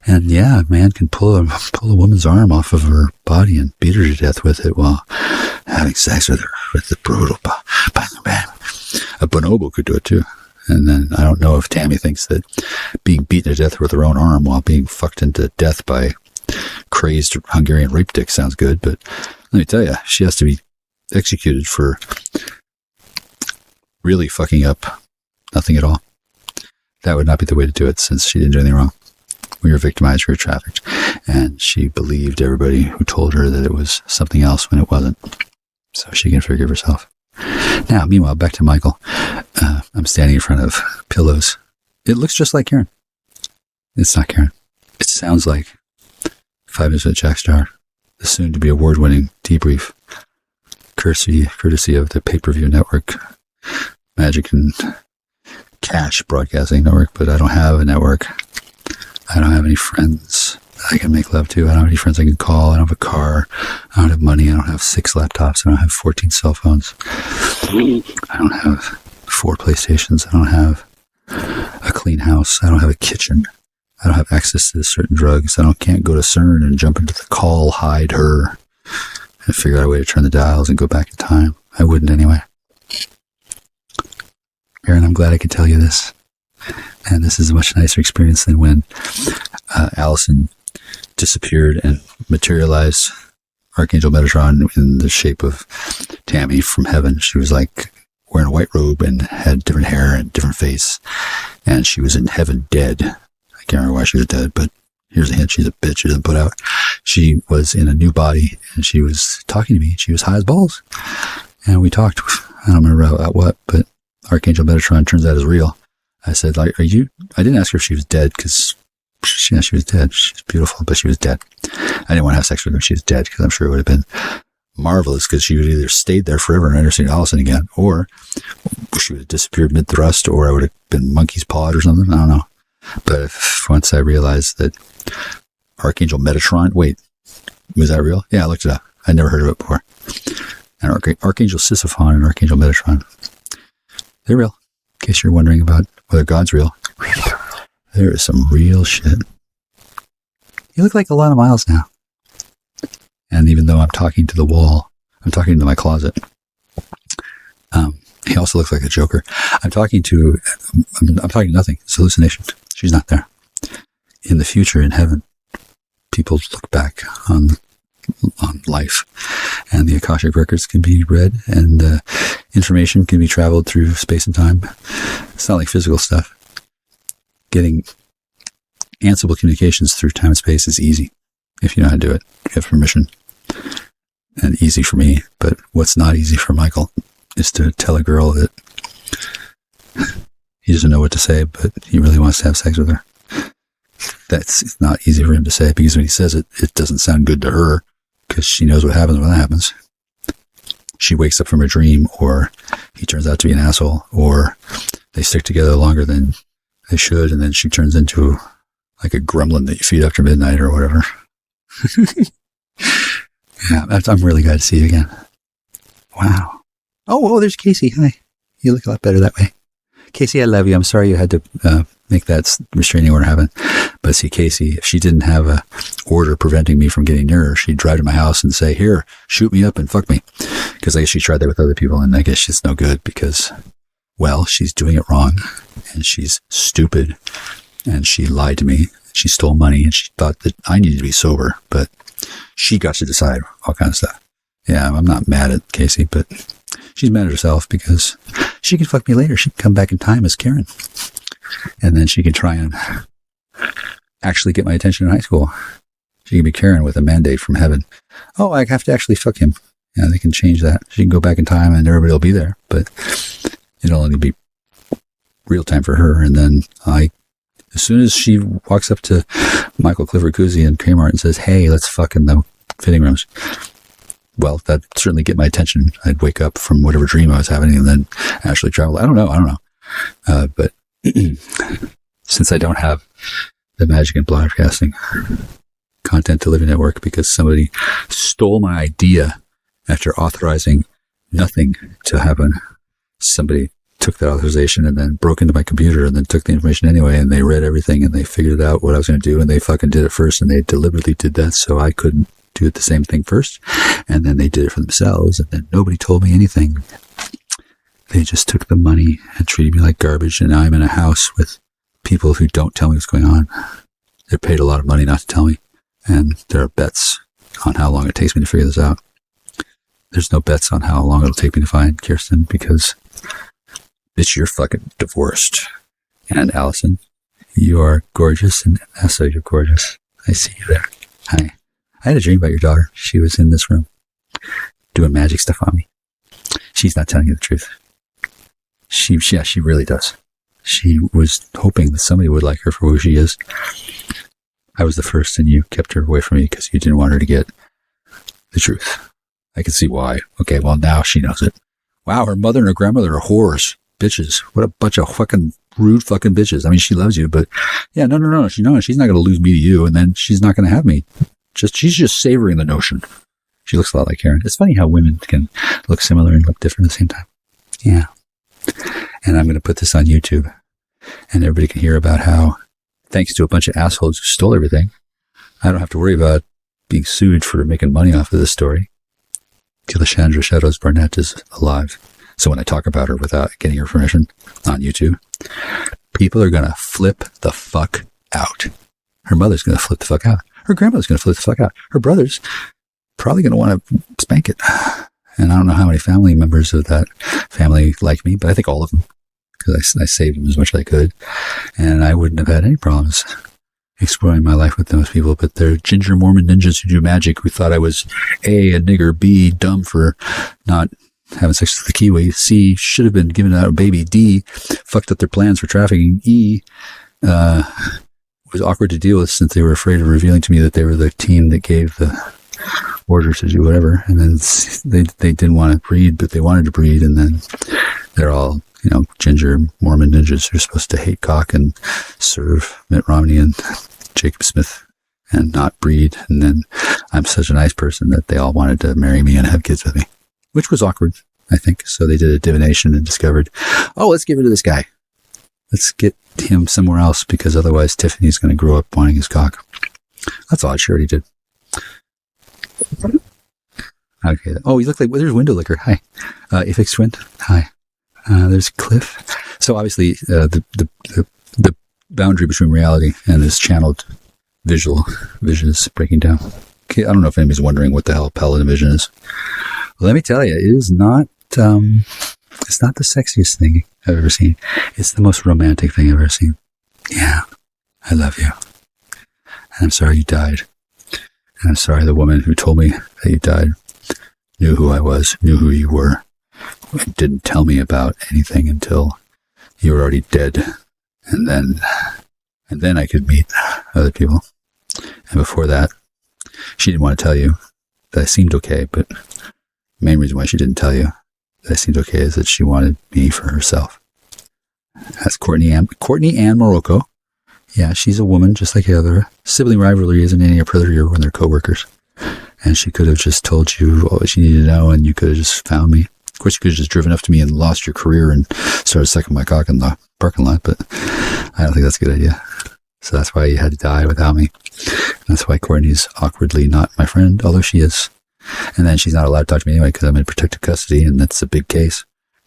And yeah, a man can pull a woman's arm off of her body and beat her to death with it while having sex with her with the brutal bang bang. A bonobo could do it too. And then I don't know if Tammy thinks that being beaten to death with her own arm while being fucked into death by crazed Hungarian rape dick sounds good, but let me tell you, she has to be executed for really fucking up nothing at all. That would not be the way to do it, since she didn't do anything wrong. We were victimized, we were trafficked, and she believed everybody who told her that it was something else when it wasn't. So she can forgive herself. Now, meanwhile, back to Michael. I'm standing in front of pillows. It looks just like Karen. It's not Karen. It sounds like 5 Minutes with Jack Star, the soon-to-be award-winning debrief, courtesy of the pay-per-view network, Magic and Cash Broadcasting Network, but I don't have a network. I don't have any friends I can make love to. I don't have any friends I can call. I don't have a car. I don't have money. I don't have 6 laptops. I don't have 14 cell phones. I don't have 4 PlayStations. I don't have a clean house. I don't have a kitchen. I don't have access to certain drugs. Can't go to CERN and jump into the call, hide her, and figure out a way to turn the dials and go back in time. I wouldn't anyway. Aaron, I'm glad I could tell you this. And this is a much nicer experience than when Allison disappeared and materialized Archangel Metatron in the shape of Tammy from heaven. She was like wearing a white robe and had different hair and different face. And she was in heaven dead. I can't remember why she was dead, but here's a hint. She's a bitch who doesn't put out. She was in a new body and she was talking to me. She was high as balls. And we talked. I don't remember about what, but Archangel Metatron turns out is real. I said, like, are you? I didn't ask her if she was dead because she was dead. She's beautiful, but she was dead. I didn't want to have sex with her if she was dead because I'm sure it would have been marvelous because she would have either stayed there forever and never seen Allison again, or she would have disappeared mid-thrust, or I would have been monkey's pawed or something. I don't know. But once I realized that Archangel Metatron, wait, was that real? Yeah, I looked it up. I'd never heard of it before. And Archangel Sisyphon and Archangel Metatron, they're real. In case you're wondering about whether God's real, there is some real shit. You look like a lot of Miles now. And even though I'm talking to the wall, I'm talking to my closet. He also looks like a Joker. I'm talking to nothing. It's hallucination. She's not there. In the future, in heaven, people look back on life, and the Akashic records can be read, and information can be traveled through space and time. It's not like physical stuff. Getting answerable communications through time and space is easy if you know how to do it. You have permission. And easy for me, but what's not easy for Michael is to tell a girl that he doesn't know what to say, but he really wants to have sex with her. That's not easy for him to say, because when he says it, it doesn't sound good to her, because she knows what happens when that happens. She wakes up from a dream, or he turns out to be an asshole, or they stick together longer than They should, and then she turns into like a gremlin that you feed after midnight or whatever. Yeah, I'm really glad to see you again. Wow. Oh, there's Casey. Hi. You look a lot better that way. Casey, I love you. I'm sorry you had to make that restraining order happen. But see, Casey, if she didn't have a order preventing me from getting near her, she'd drive to my house and say, here, shoot me up and fuck me. Because I guess she tried that with other people, and I guess she's no good because, well, she's doing it wrong, and she's stupid, and she lied to me. She stole money, and she thought that I needed to be sober, but she got to decide all kinds of stuff. Yeah, I'm not mad at Casey, but she's mad at herself because she can fuck me later. She can come back in time as Karen. And then she can try and actually get my attention in high school. She can be Karen with a mandate from heaven. Oh, I have to actually fuck him. Yeah, they can change that. She can go back in time and everybody will be there, but it'll only be real time for her. And then as soon as she walks up to Michael Clifford Cousy and Kmart and says, hey, let's fuck in the fitting rooms. Well, that'd certainly get my attention. I'd wake up from whatever dream I was having and then actually travel. I don't know. But since I don't have the Magic and Broadcasting Content Delivery Network because somebody stole my idea after authorizing nothing to happen, somebody took that authorization and then broke into my computer and then took the information anyway, and they read everything and they figured out what I was going to do, and they fucking did it first, and they deliberately did that so I couldn't do it the same thing first, and then they did it for themselves, and then nobody told me anything. They just took the money and treated me like garbage, and now I'm in a house with people who don't tell me what's going on. They're paid a lot of money not to tell me, and there are bets on how long it takes me to figure this out. There's no bets on how long it'll take me to find Kirsten because, bitch, you're fucking divorced. And Allison, you are gorgeous, and also you're gorgeous. I see you there. Hi. I had a dream about your daughter. She was in this room doing magic stuff on me. She's not telling you the truth. She really does. She was hoping that somebody would like her for who she is. I was the first, and you kept her away from me because you didn't want her to get the truth. I can see why. Okay, well, now she knows it. Wow, her mother and her grandmother are whores. Bitches. What a bunch of fucking rude fucking bitches. I mean, she loves you, but yeah, no. She's not going to lose me to you, and then she's not going to have me. She's just savoring the notion. She looks a lot like Karen. It's funny how women can look similar and look different at the same time. Yeah. And I'm going to put this on YouTube, and everybody can hear about how, thanks to a bunch of assholes who stole everything, I don't have to worry about being sued for making money off of this story. Alessandra Shadows Barnett is alive. So when I talk about her without getting her permission on YouTube, people are going to flip the fuck out. Her mother's going to flip the fuck out. Her grandmother's going to flip the fuck out. Her brother's probably going to want to spank it. And I don't know how many family members of that family like me, but I think all of them, because I saved them as much as I could. And I wouldn't have had any problems exploring my life with those people, but they're ginger Mormon ninjas who do magic, who thought I was A, a nigger, B, dumb for not having sex with the Kiwi, C, should have been given out a baby, D, fucked up their plans for trafficking, E, was awkward to deal with since they were afraid of revealing to me that they were the team that gave the orders to do whatever. And then they didn't want to breed, but they wanted to breed. And then they're all, ginger Mormon ninjas who are supposed to hate cock and serve Mitt Romney and Jacob Smith and not breed. And then I'm such a nice person that they all wanted to marry me and have kids with me, which was awkward, I think. So they did a divination and discovered, let's get rid of this guy. Let's get him somewhere else because otherwise Tiffany's going to grow up wanting his cock. That's odd. She already did. Okay. Oh, you look like, there's Window Licker. Hi. Ifix Twin. Hi. There's Cliff. So obviously the boundary between reality and this channeled vision is breaking down. Okay, I don't know if anybody's wondering what the hell Paladin Vision is. Let me tell you, it is not, it's not the sexiest thing I've ever seen. It's the most romantic thing I've ever seen. Yeah. I love you. And I'm sorry you died. And I'm sorry the woman who told me that you died knew who I was, knew who you were, and didn't tell me about anything until you were already dead. And then I could meet other people. And before that, she didn't want to tell you that I seemed okay, but the main reason why she didn't tell you that I seemed okay is that she wanted me for herself. That's Courtney Ann Morocco. Yeah, she's a woman just like the other. Sibling rivalry isn't any appropriate when they're coworkers. And she could have just told you what you needed to know, and you could have just found me. Of course, you could have just driven up to me and lost your career and started sucking my cock in the parking lot, but I don't think that's a good idea. So that's why you had to die without me. And that's why Courtney's awkwardly not my friend, although she is. And then she's not allowed to talk to me anyway because I'm in protective custody, and that's a big case.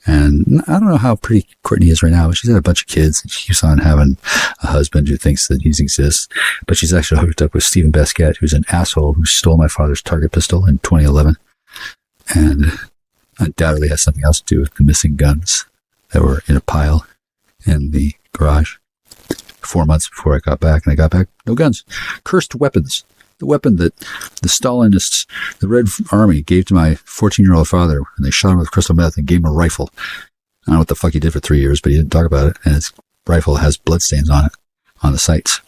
And I don't know how pretty Courtney is right now, but she's had a bunch of kids. And she keeps on having a husband who thinks that he exists. But she's actually hooked up with Stephen Basquette, who's an asshole who stole my father's target pistol in 2011. And undoubtedly has something else to do with the missing guns that were in a pile in the garage 4 months before I got back. And I got back, no guns. Cursed weapons. The weapon that the Stalinists, the Red Army, gave to my 14-year-old father when they shot him with crystal meth and gave him a rifle. I don't know what the fuck he did for 3 years, but he didn't talk about it. And his rifle has bloodstains on it, on the sights.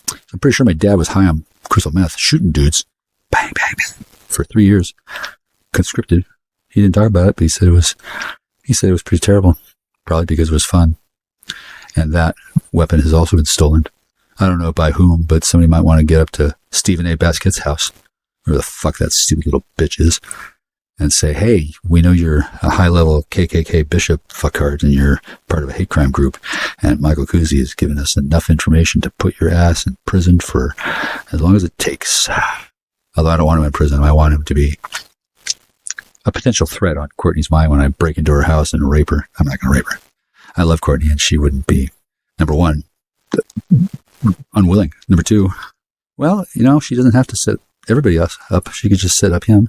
So I'm pretty sure my dad was high on crystal meth, shooting dudes, bang, bang, bang, for 3 years. Conscripted. He didn't talk about it, but he said it was pretty terrible. Probably because it was fun. And that weapon has also been stolen. I don't know by whom, but somebody might want to get up to Stephen A. Basquette's house, where the fuck that stupid little bitch is, and say, hey, we know you're a high-level KKK bishop fuckhard and you're part of a hate crime group, and Michael Kuzi has given us enough information to put your ass in prison for as long as it takes. Although I don't want him in prison. I want him to be a potential threat on Courtney's mind when I break into her house and rape her. I'm not going to rape her. I love Courtney, and she wouldn't be, number one, unwilling. Number two, well, she doesn't have to set everybody else up. She could just set up him,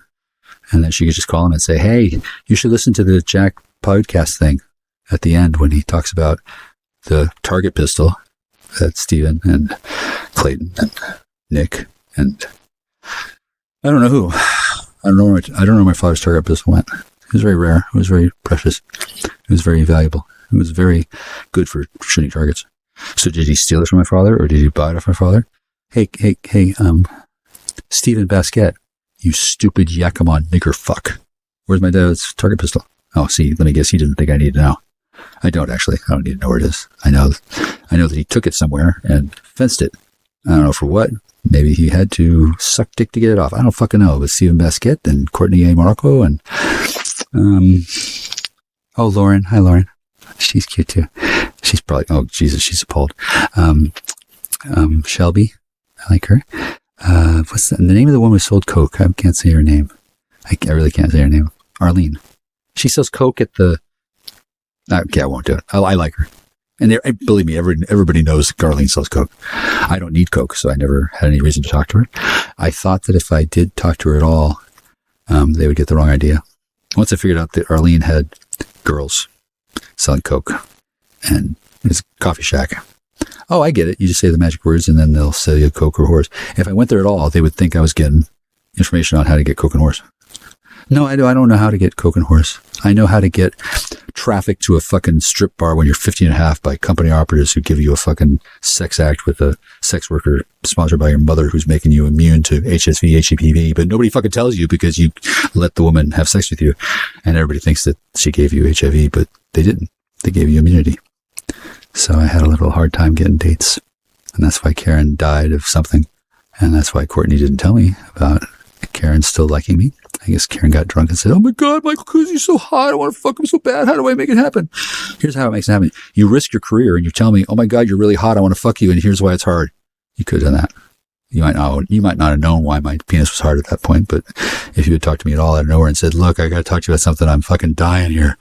and then she could just call him and say, hey, you should listen to the Jack podcast thing at the end when he talks about the target pistol that Stephen and Clayton and Nick and I don't know who. I don't know where my father's target pistol went. It was very rare. It was very precious. It was very valuable. It was very good for shooting targets. So did he steal it from my father, or did he buy it off my father? Hey, Stephen Basquette, you stupid Yakima nigger fuck. Where's my dad's target pistol? Oh, see, let me guess, he didn't think I needed to know. I don't actually. I don't need to know where it is. I know that he took it somewhere and fenced it. I don't know for what. Maybe he had to suck dick to get it off. I don't fucking know. But Stephen Basquette and Courtney A. Morocco and, Lauren. Hi, Lauren. She's cute too. She's probably, oh Jesus, she's appalled. Shelby, I like her. What's the name of the woman who sold coke? I can't say her name. I really can't say her name. Arlene. She sells coke at the, okay, I won't do it. I like her. And believe me, everybody knows Arlene sells coke. I don't need coke, so I never had any reason to talk to her. I thought that if I did talk to her at all, they would get the wrong idea. Once I figured out that Arlene had girls selling coke, and it's a coffee shack. Oh, I get it. You just say the magic words, and then they'll sell you coke or horse. If I went there at all, they would think I was getting information on how to get coke and horse. No, I don't know how to get coke and horse. I know how to get traffic to a fucking strip bar when you're 50 and a half by company operatives who give you a fucking sex act with a sex worker sponsored by your mother who's making you immune to HSV, HPV, but nobody fucking tells you because you let the woman have sex with you. And everybody thinks that she gave you HIV, but they didn't. They gave you immunity. So I had a little hard time getting dates. And that's why Karen died of something. And that's why Courtney didn't tell me about Karen still liking me. I guess Karen got drunk and said, oh my God, Michael Kuzi's so hot. I want to fuck him so bad. How do I make it happen? Here's how it makes it happen. You risk your career and you tell me, oh my God, you're really hot. I want to fuck you. And here's why it's hard. You could have done that. You might not have known why my penis was hard at that point, but if you had talked to me at all out of nowhere and said, look, I got to talk to you about something. I'm fucking dying here.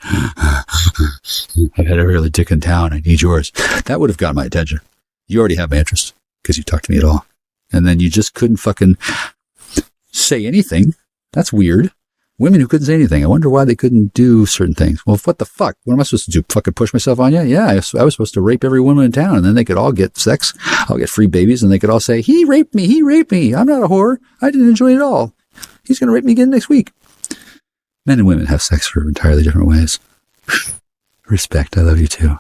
I've had every other dick in town. I need yours. That would have got my attention. You already have my interest because you talked to me at all. And then you just couldn't fucking say anything. That's weird. Women who couldn't say anything. I wonder why they couldn't do certain things. Well, what the fuck? What am I supposed to do? Fucking push myself on you? Yeah, I was supposed to rape every woman in town, and then they could all get sex. I'll get free babies, and they could all say, he raped me. I'm not a whore. I didn't enjoy it at all. He's going to rape me again next week. Men and women have sex for entirely different ways. Respect. I love you too.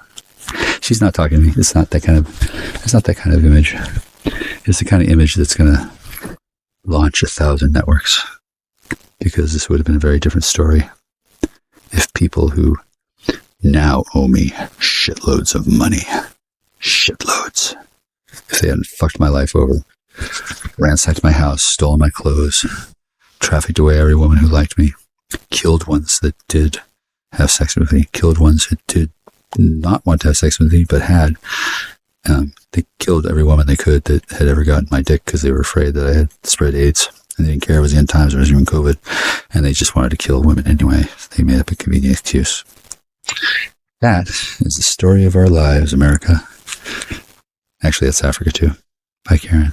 She's not talking to me. It's not that kind of image. It's the kind of image that's going to launch 1,000 networks. Because this would have been a very different story if people who now owe me shitloads of money. Shitloads. If they hadn't fucked my life over, ransacked my house, stolen my clothes, trafficked away every woman who liked me, killed ones that did have sex with me, killed ones that did not want to have sex with me, but had. They killed every woman they could that had ever gotten my dick because they were afraid that I had spread AIDS. And they didn't care. It was the end times. It was even COVID. And they just wanted to kill women anyway. They made up a convenient excuse. That is the story of our lives, America. Actually, that's Africa too. Bye, Karen.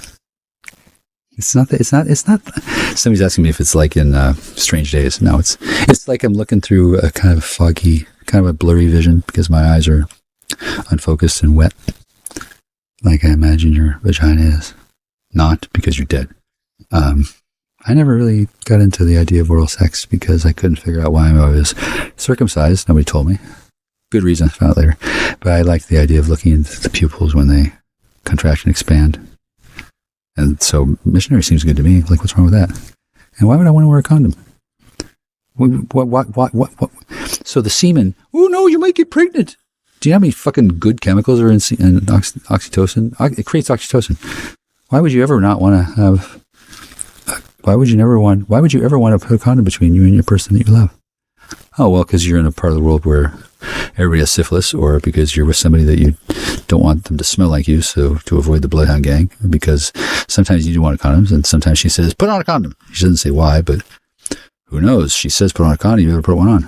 It's not. Somebody's asking me if it's like in Strange Days. No, it's like I'm looking through a kind of foggy, kind of a blurry vision because my eyes are unfocused and wet. Like I imagine your vagina is. Not because you're dead. I never really got into the idea of oral sex because I couldn't figure out why I was circumcised. Nobody told me. Good reason, I found out later. But I liked the idea of looking into the pupils when they contract and expand. And so missionary seems good to me. Like, what's wrong with that? And why would I want to wear a condom? What? So the semen, oh no, you might get pregnant. Do you know how many fucking good chemicals are in oxytocin? It creates oxytocin. Why would you ever not want to have... Why would you ever want to put a condom between you and your person that you love? Oh, well, because you're in a part of the world where everybody has syphilis, or because you're with somebody that you don't want them to smell like you, so to avoid the bloodhound gang, because sometimes you do want condoms, and sometimes she says, put on a condom. She doesn't say why, but who knows? She says, put on a condom, you better put one on.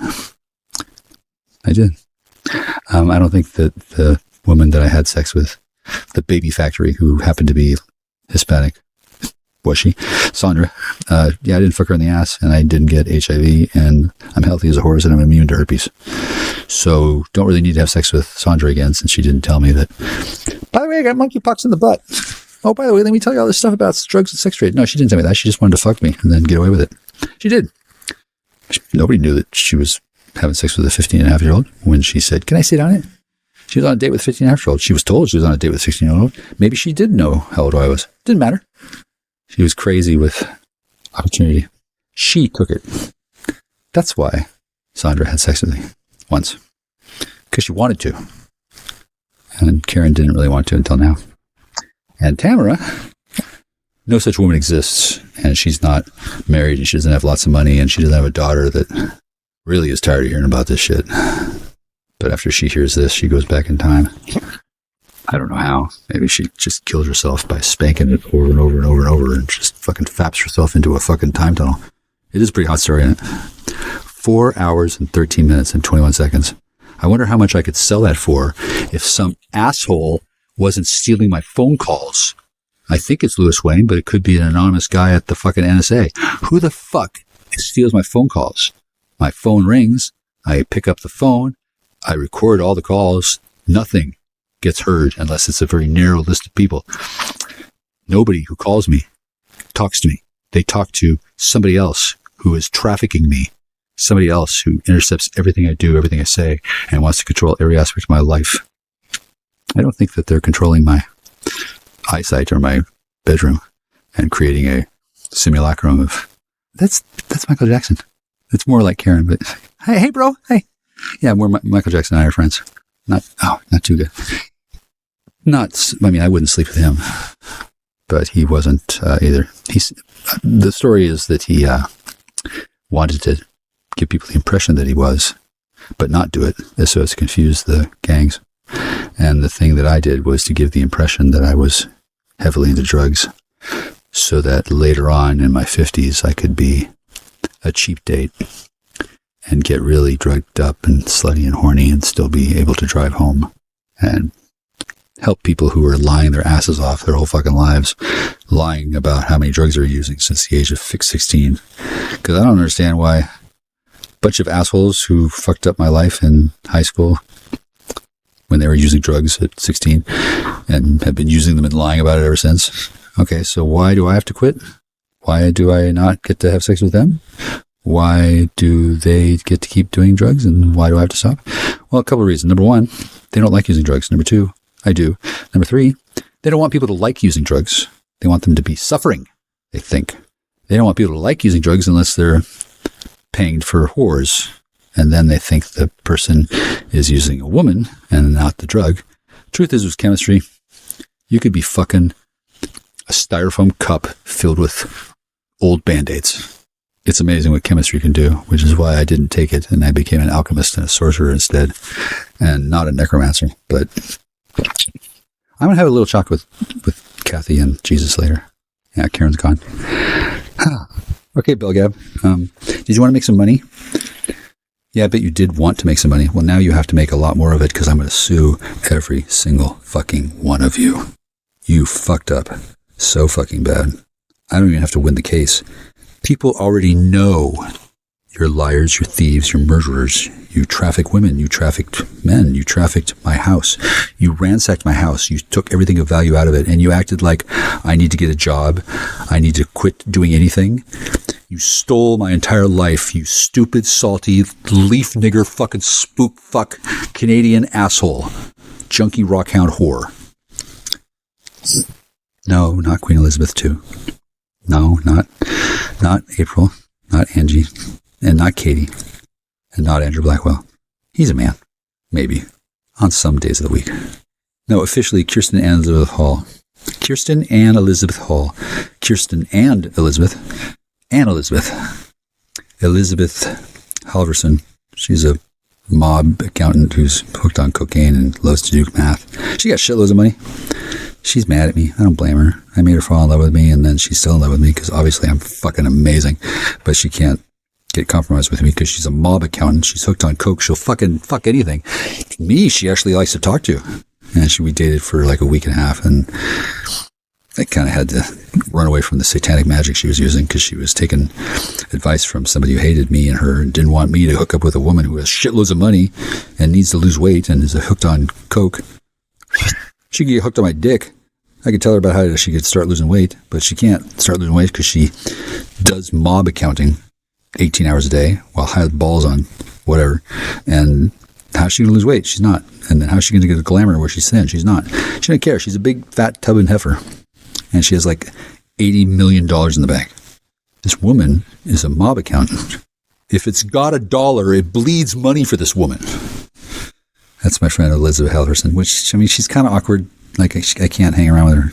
I did. I don't think that the woman that I had sex with, the baby factory, who happened to be Hispanic, was she? Sandra. I didn't fuck her in the ass, and I didn't get HIV, and I'm healthy as a horse, and I'm immune to herpes. So don't really need to have sex with Sandra again, since she didn't tell me that. By the way, I got monkeypox in the butt. Oh, by the way, let me tell you all this stuff about drugs and sex trade. No, she didn't tell me that. She just wanted to fuck me and then get away with it. She did. Nobody knew that she was having sex with a 15-and-a-half-year-old when she said, can I sit on it? She was on a date with a 15-and-a-half-year-old. She was told she was on a date with a 16-year-old. Maybe she did know how old I was. Didn't matter. She was crazy with opportunity. She took it. That's why Sandra had sex with me once. Because she wanted to. And Karen didn't really want to until now. And Tamara, no such woman exists. And she's not married, and she doesn't have lots of money, and she doesn't have a daughter that really is tired of hearing about this shit. But after she hears this, she goes back in time. I don't know how. Maybe she just kills herself by spanking it over and over and over and over and just fucking faps herself into a fucking time tunnel. It is a pretty hot story, isn't it? 4 hours and 13 minutes and 21 seconds. I wonder how much I could sell that for if some asshole wasn't stealing my phone calls. I think it's Louis Wayne, but it could be an anonymous guy at the fucking NSA. Who the fuck steals my phone calls? My phone rings. I pick up the phone. I record all the calls. Nothing gets heard unless it's a very narrow list of people. Nobody who calls me talks to me. They talk to somebody else who is trafficking me. Somebody else who intercepts everything I do, everything I say, and wants to control every aspect of my life. I don't think that they're controlling my eyesight or my bedroom and creating a simulacrum of... That's Michael Jackson. It's more like Karen, but... Hey, bro. Hey. Yeah, Michael Jackson and I are friends. Not too good. I wouldn't sleep with him, but he wasn't either. The story is that he wanted to give people the impression that he was, but not do it, so as to confuse the gangs. And the thing that I did was to give the impression that I was heavily into drugs, so that later on in my 50s I could be a cheap date and get really drugged up and slutty and horny and still be able to drive home and help people who are lying their asses off their whole fucking lives, lying about how many drugs they're using since the age of 16. Because I don't understand why a bunch of assholes who fucked up my life in high school when they were using drugs at 16 and have been using them and lying about it ever since. Okay, so why do I have to quit? Why do I not get to have sex with them? Why do they get to keep doing drugs, and why do I have to stop? Well, a couple of reasons. Number one, they don't like using drugs. Number two, I do. Number three, they don't want people to like using drugs. They want them to be suffering, they think. They don't want people to like using drugs unless they're paying for whores and then they think the person is using a woman and not the drug. Truth is, with chemistry, you could be fucking a styrofoam cup filled with old Band-Aids. It's amazing what chemistry can do, which is why I didn't take it, and I became an alchemist and a sorcerer instead, and not a necromancer. But I'm going to have a little chalk with Kathy and Jesus later. Yeah, Karen's gone. Okay, Belgab. Did you want to make some money? Yeah, I bet you did want to make some money. Well, now you have to make a lot more of it because I'm going to sue every single fucking one of you. You fucked up so fucking bad. I don't even have to win the case. People already know you're liars, you're thieves, you're murderers. You traffic women, you trafficked men, you trafficked my house. You ransacked my house. You took everything of value out of it, and you acted like I need to get a job. I need to quit doing anything. You stole my entire life, you stupid, salty, leaf nigger, fucking spook fuck Canadian asshole. Junkie rockhound whore. No, not Queen Elizabeth II. No, not April, not Angie, and not Katie, and not Andrew Blackwell. He's a man. Maybe. On some days of the week. No, officially, Kirsten and Elizabeth Hall. Kirsten and Elizabeth Hall. Kirsten and Elizabeth. And Elizabeth Halverson. She's a mob accountant who's hooked on cocaine and loves to do math. She got shitloads of money. She's mad at me. I don't blame her. I made her fall in love with me, and then she's still in love with me because obviously I'm fucking amazing. But she can't get compromised with me because she's a mob accountant. She's hooked on coke. She'll fucking fuck anything. Me, she actually likes to talk to. And we dated for like a week and a half, and I kind of had to run away from the satanic magic she was using because she was taking advice from somebody who hated me and her and didn't want me to hook up with a woman who has shitloads of money and needs to lose weight and is hooked on coke. She could get hooked on my dick. I could tell her about how she could start losing weight, but she can't start losing weight because she does mob accounting 18 hours a day while high balls on whatever. And how's she going to lose weight? She's not. And then how's she going to get a glamour where she's thin? She's not. She doesn't care. She's a big fat tub and heifer. And she has like $80 million in the bank. This woman is a mob accountant. If it's got $1, it bleeds money for this woman. That's my friend Elizabeth Halverson, which, I mean, she's kind of awkward. Like, I can't hang around with her.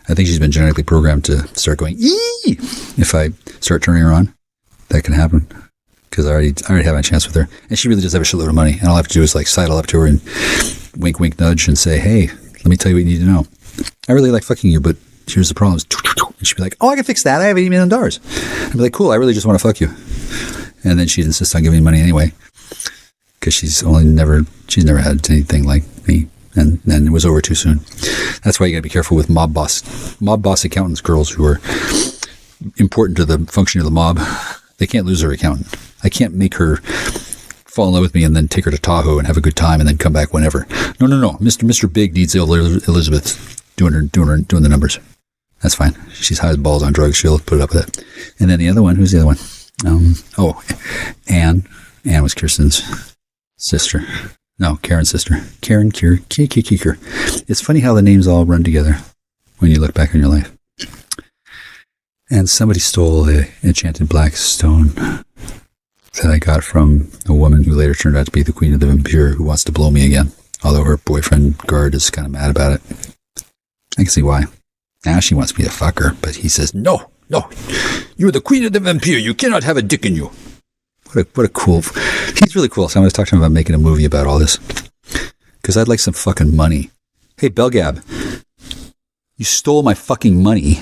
I think she's been genetically programmed to start going, ee! If I start turning her on. That can happen. Because I already have my chance with her. And she really does have a shitload of money. And all I have to do is like sidle up to her and wink, wink, nudge and say, hey, let me tell you what you need to know. I really like fucking you, but here's the problem. And she'd be like, oh, I can fix that. I have $80 million. I'd be like, cool, I really just want to fuck you. And then she'd insist on giving me money anyway. Because she's never had anything like me. And then it was over too soon. That's why you gotta be careful with mob boss accountants, girls who are important to the function of the mob. They can't lose their accountant. I can't make her fall in love with me and then take her to Tahoe and have a good time and then come back whenever. No. Mr. Big needs Elizabeth doing the numbers. That's fine. She's high as balls on drugs. She'll put it up with it. And then the other one, who's the other one? Anne. Anne was Kirsten's sister. No, Karen's sister. Karen. It's funny how the names all run together when you look back on your life. And somebody stole an enchanted black stone that I got from a woman who later turned out to be the Queen of the Vampire who wants to blow me again. Although her boyfriend, Guard, is kind of mad about it. I can see why. Now she wants me to fuck her, but he says, no, you're the Queen of the Vampire. You cannot have a dick in you. What a cool... He's really cool. So I'm going to talk to him about making a movie about all this. Because I'd like some fucking money. Hey, Belgab, you stole my fucking money.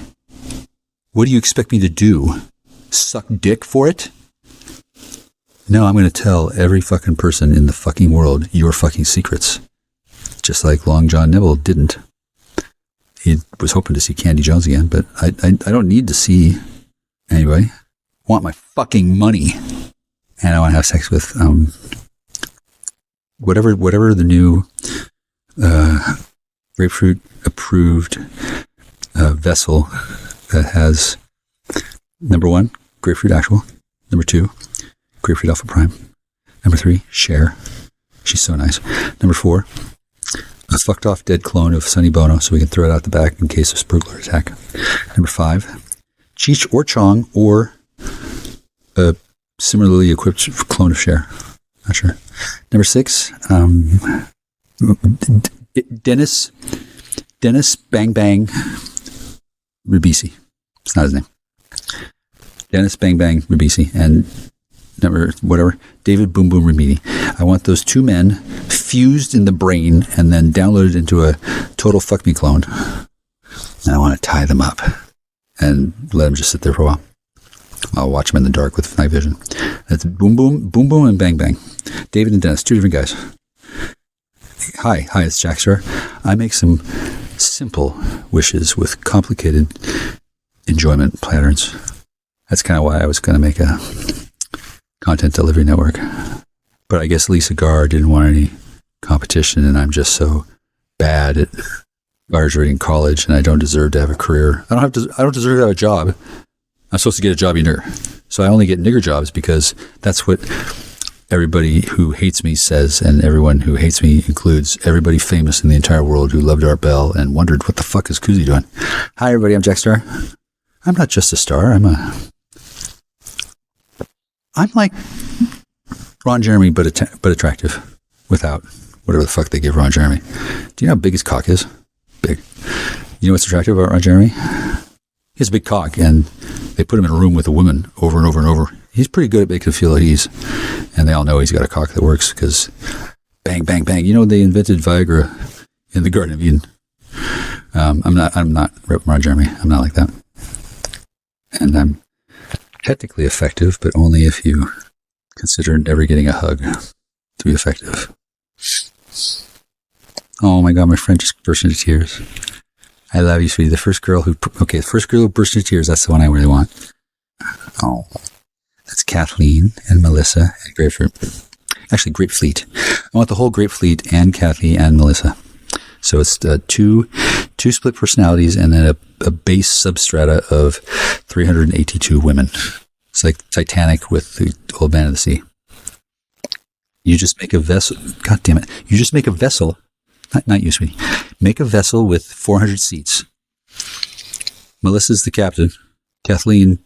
What do you expect me to do? Suck dick for it? No, I'm going to tell every fucking person in the fucking world your fucking secrets. Just like Long John Neville didn't. He was hoping to see Candy Jones again, but I don't need to see anybody. I want my fucking money. And I want to have sex with whatever the new grapefruit approved vessel that has number 1, grapefruit actual, number 2, grapefruit alpha prime, number 3, Cher. She's so nice. Number 4, a fucked off dead clone of Sonny Bono so we can throw it out the back in case of sprugler attack. Number 5, Cheech or Chong or a similarly equipped clone of Cher. Not sure. Number 6, Dennis Bang Bang Ribisi. It's not his name. Dennis Bang Bang Ribisi. And David Boom Boom Remedi. I want those 2 men fused in the brain and then downloaded into a total fuck me clone. And I want to tie them up and let them just sit there for a while. I'll watch them in the dark with night vision. That's Boom Boom, and Bang Bang. David and Dennis, 2 different guys. Hi, it's Jackster. I make some simple wishes with complicated enjoyment patterns. That's kind of why I was going to make a content delivery network. But I guess Lisa Garr didn't want any competition, and I'm just so bad at graduating college, and I don't deserve to have a career. I don't deserve to have a job. I'm supposed to get a jobby nigger. So I only get nigger jobs because that's what everybody who hates me says, and everyone who hates me includes everybody famous in the entire world who loved Art Bell and wondered, what the fuck is Kuzi doing? Hi, everybody. I'm Jack Star. I'm not just a star. I'm like Ron Jeremy, but attractive, without whatever the fuck they give Ron Jeremy. Do you know how big his cock is? Big. You know what's attractive about Ron Jeremy? He has a big cock, and they put him in a room with a woman over and over and over. He's pretty good at making them feel at ease. And they all know he's got a cock that works because bang, bang, bang. You know, they invented Viagra in the Garden of Eden. I'm not Ron Jeremy. I'm not like that. And I'm technically effective, but only if you consider never getting a hug to be effective. Oh my God, my friend just burst into tears. I love you, sweetie. The first girl who burst into tears, that's the one I really want. Oh, that's Kathleen and Melissa and Grapefruit. Actually, Grapefleet. I want the whole Grapefleet and Kathleen and Melissa. So it's two split personalities and then a base substrata of 382 women. It's like Titanic with the Old Man of the Sea. You just make a vessel. God damn it. You just make a vessel. Not you, sweetie. Make a vessel with 400 seats. Melissa's the captain. Kathleen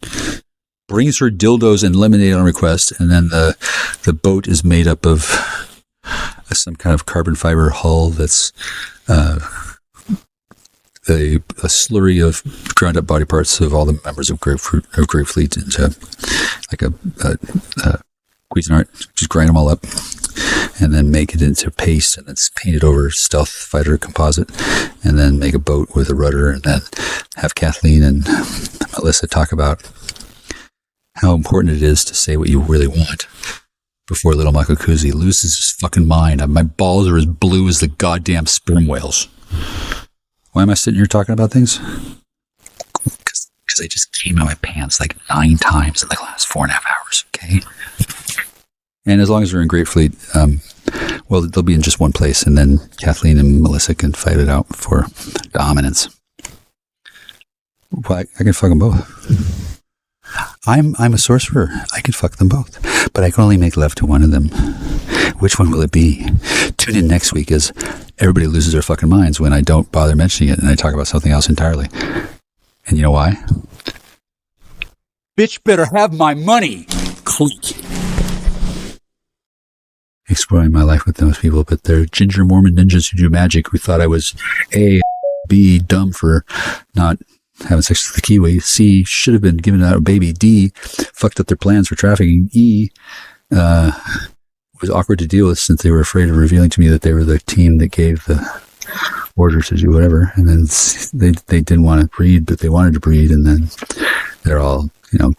brings her dildos and lemonade on request, and then the boat is made up of some kind of carbon fiber hull that's a slurry of ground up body parts of all the members of Grapefleet into like a Cuisinart. Just grind them all up and then make it into paste, and it's painted over stealth fighter composite, and then make a boat with a rudder, and then have Kathleen and Melissa talk about how important it is to say what you really want before little Michael Kuzi loses his fucking mind. My balls are as blue as the goddamn sperm whales. Why am I sitting here talking about things? Because I just came out of my pants like 9 times in the last 4.5 hours, okay? And as long as we're in Grapefleet, well, they'll be in just one place, and then Kathleen and Melissa can fight it out for dominance. Well, I can fuck them both. I'm a sorcerer. I can fuck them both, but I can only make love to one of them. Which one will it be? Tune in next week as everybody loses their fucking minds when I don't bother mentioning it and I talk about something else entirely. And you know why? Bitch better have my money. Click. Exploring my life with those people, but they're ginger Mormon ninjas who do magic who thought I was A, B, dumb for not having sex with the Kiwi. C, should have been given out a baby. D, fucked up their plans for trafficking. E, was awkward to deal with since they were afraid of revealing to me that they were the team that gave the order to do whatever. And then they didn't want to breed, but they wanted to breed. And then they're all,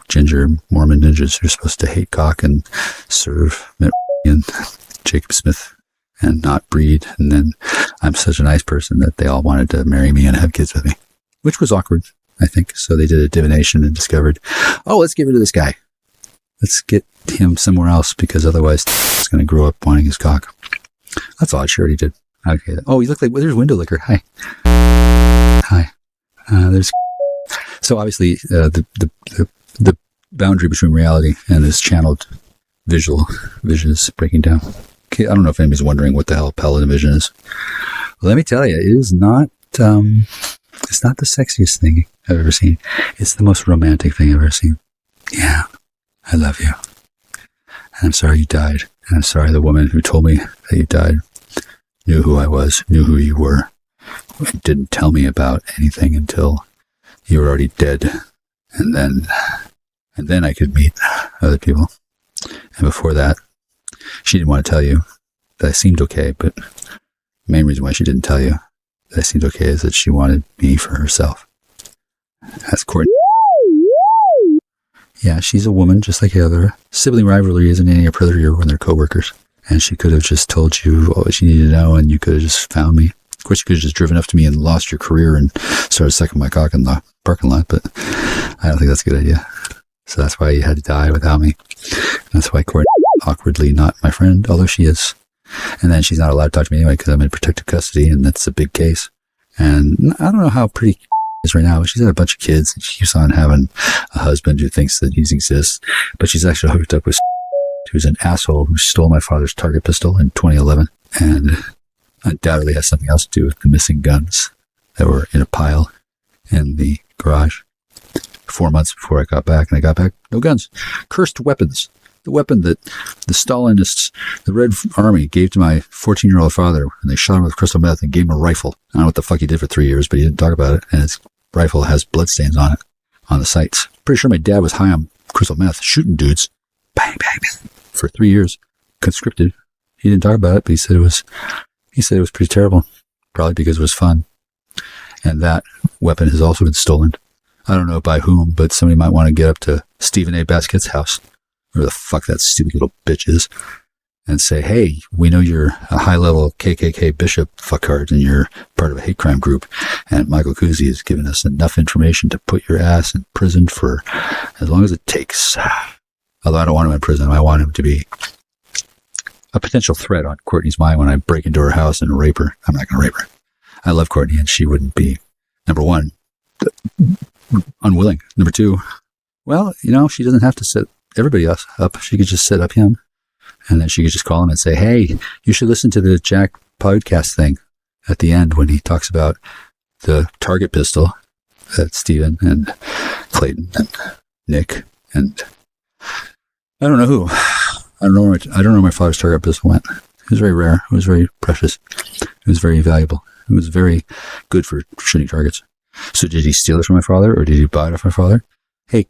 ginger Mormon ninjas who are supposed to hate cock and serve and Jacob Smith and not breed. And then I'm such a nice person that they all wanted to marry me and have kids with me, which was awkward, I think. So they did a divination and discovered, let's get rid of this guy. Let's get him somewhere else because otherwise he's going to grow up wanting his cock. That's odd. She already did. Okay. Oh, you look like, there's Window Licker. Hi. Hi. There's. So obviously the boundary between reality and this channeled vision is breaking down. Okay, I don't know if anybody's wondering what the hell Paladin Vision is. Well, let me tell you, it is not. It's not the sexiest thing I've ever seen. It's the most romantic thing I've ever seen. Yeah, I love you. And I'm sorry you died. And I'm sorry the woman who told me that you died knew who I was, knew who you were, and didn't tell me about anything until you were already dead. And then I could meet other people. And before that, she didn't want to tell you that I seemed okay, but the main reason why she didn't tell you that I seemed okay is that she wanted me for herself. That's Courtney. Yeah, she's a woman just like the other. Sibling rivalry isn't any predator when they're coworkers. And she could have just told you all she needed to know, and you could have just found me. Of course, you could have just driven up to me and lost your career and started sucking my cock in the parking lot, but I don't think that's a good idea. So that's why you had to die without me. That's why Courtney awkwardly not my friend, although she is. And then she's not allowed to talk to me anyway because I'm in protective custody, and that's a big case. And I don't know how pretty is right now, but she's had a bunch of kids, and she keeps on having a husband who thinks that he exists, but she's actually hooked up with who's an asshole who stole my father's target pistol in 2011, and undoubtedly has something else to do with the missing guns that were in a pile in the garage 4 months before I got back. And I got back, no guns. Cursed weapons. The weapon that the Stalinists, the Red Army, gave to my 14-year-old father when they shot him with crystal meth and gave him a rifle. I don't know what the fuck he did for 3 years, but he didn't talk about it, and his rifle has bloodstains on it, on the sights. Pretty sure my dad was high on crystal meth, shooting dudes. Bang, bang, bang. For 3 years, conscripted. He didn't talk about it, but he said it was pretty terrible. Probably because it was fun. And that weapon has also been stolen. I don't know by whom, but somebody might want to get up to Stephen A. Baskett's house, where the fuck that stupid little bitch is, and say, hey, we know you're a high-level KKK bishop fucktard, and you're part of a hate crime group, and Michael Kuzi has given us enough information to put your ass in prison for as long as it takes. Although I don't want him in prison. I want him to be a potential threat on Courtney's mind when I break into her house and rape her. I'm not going to rape her. I love Courtney, and she wouldn't be, number one, unwilling. Number two, well, she doesn't have to set everybody else up. She could just set up him, and then she could just call him and say, hey, you should listen to the Jack podcast thing at the end when he talks about the target pistol that Stephen and Clayton and Nick and I don't know who. I don't know where my father's target pistol went. It was very rare. It was very precious. It was very valuable. It was very good for shooting targets. So did he steal it from my father, or did he buy it off my father? Hey,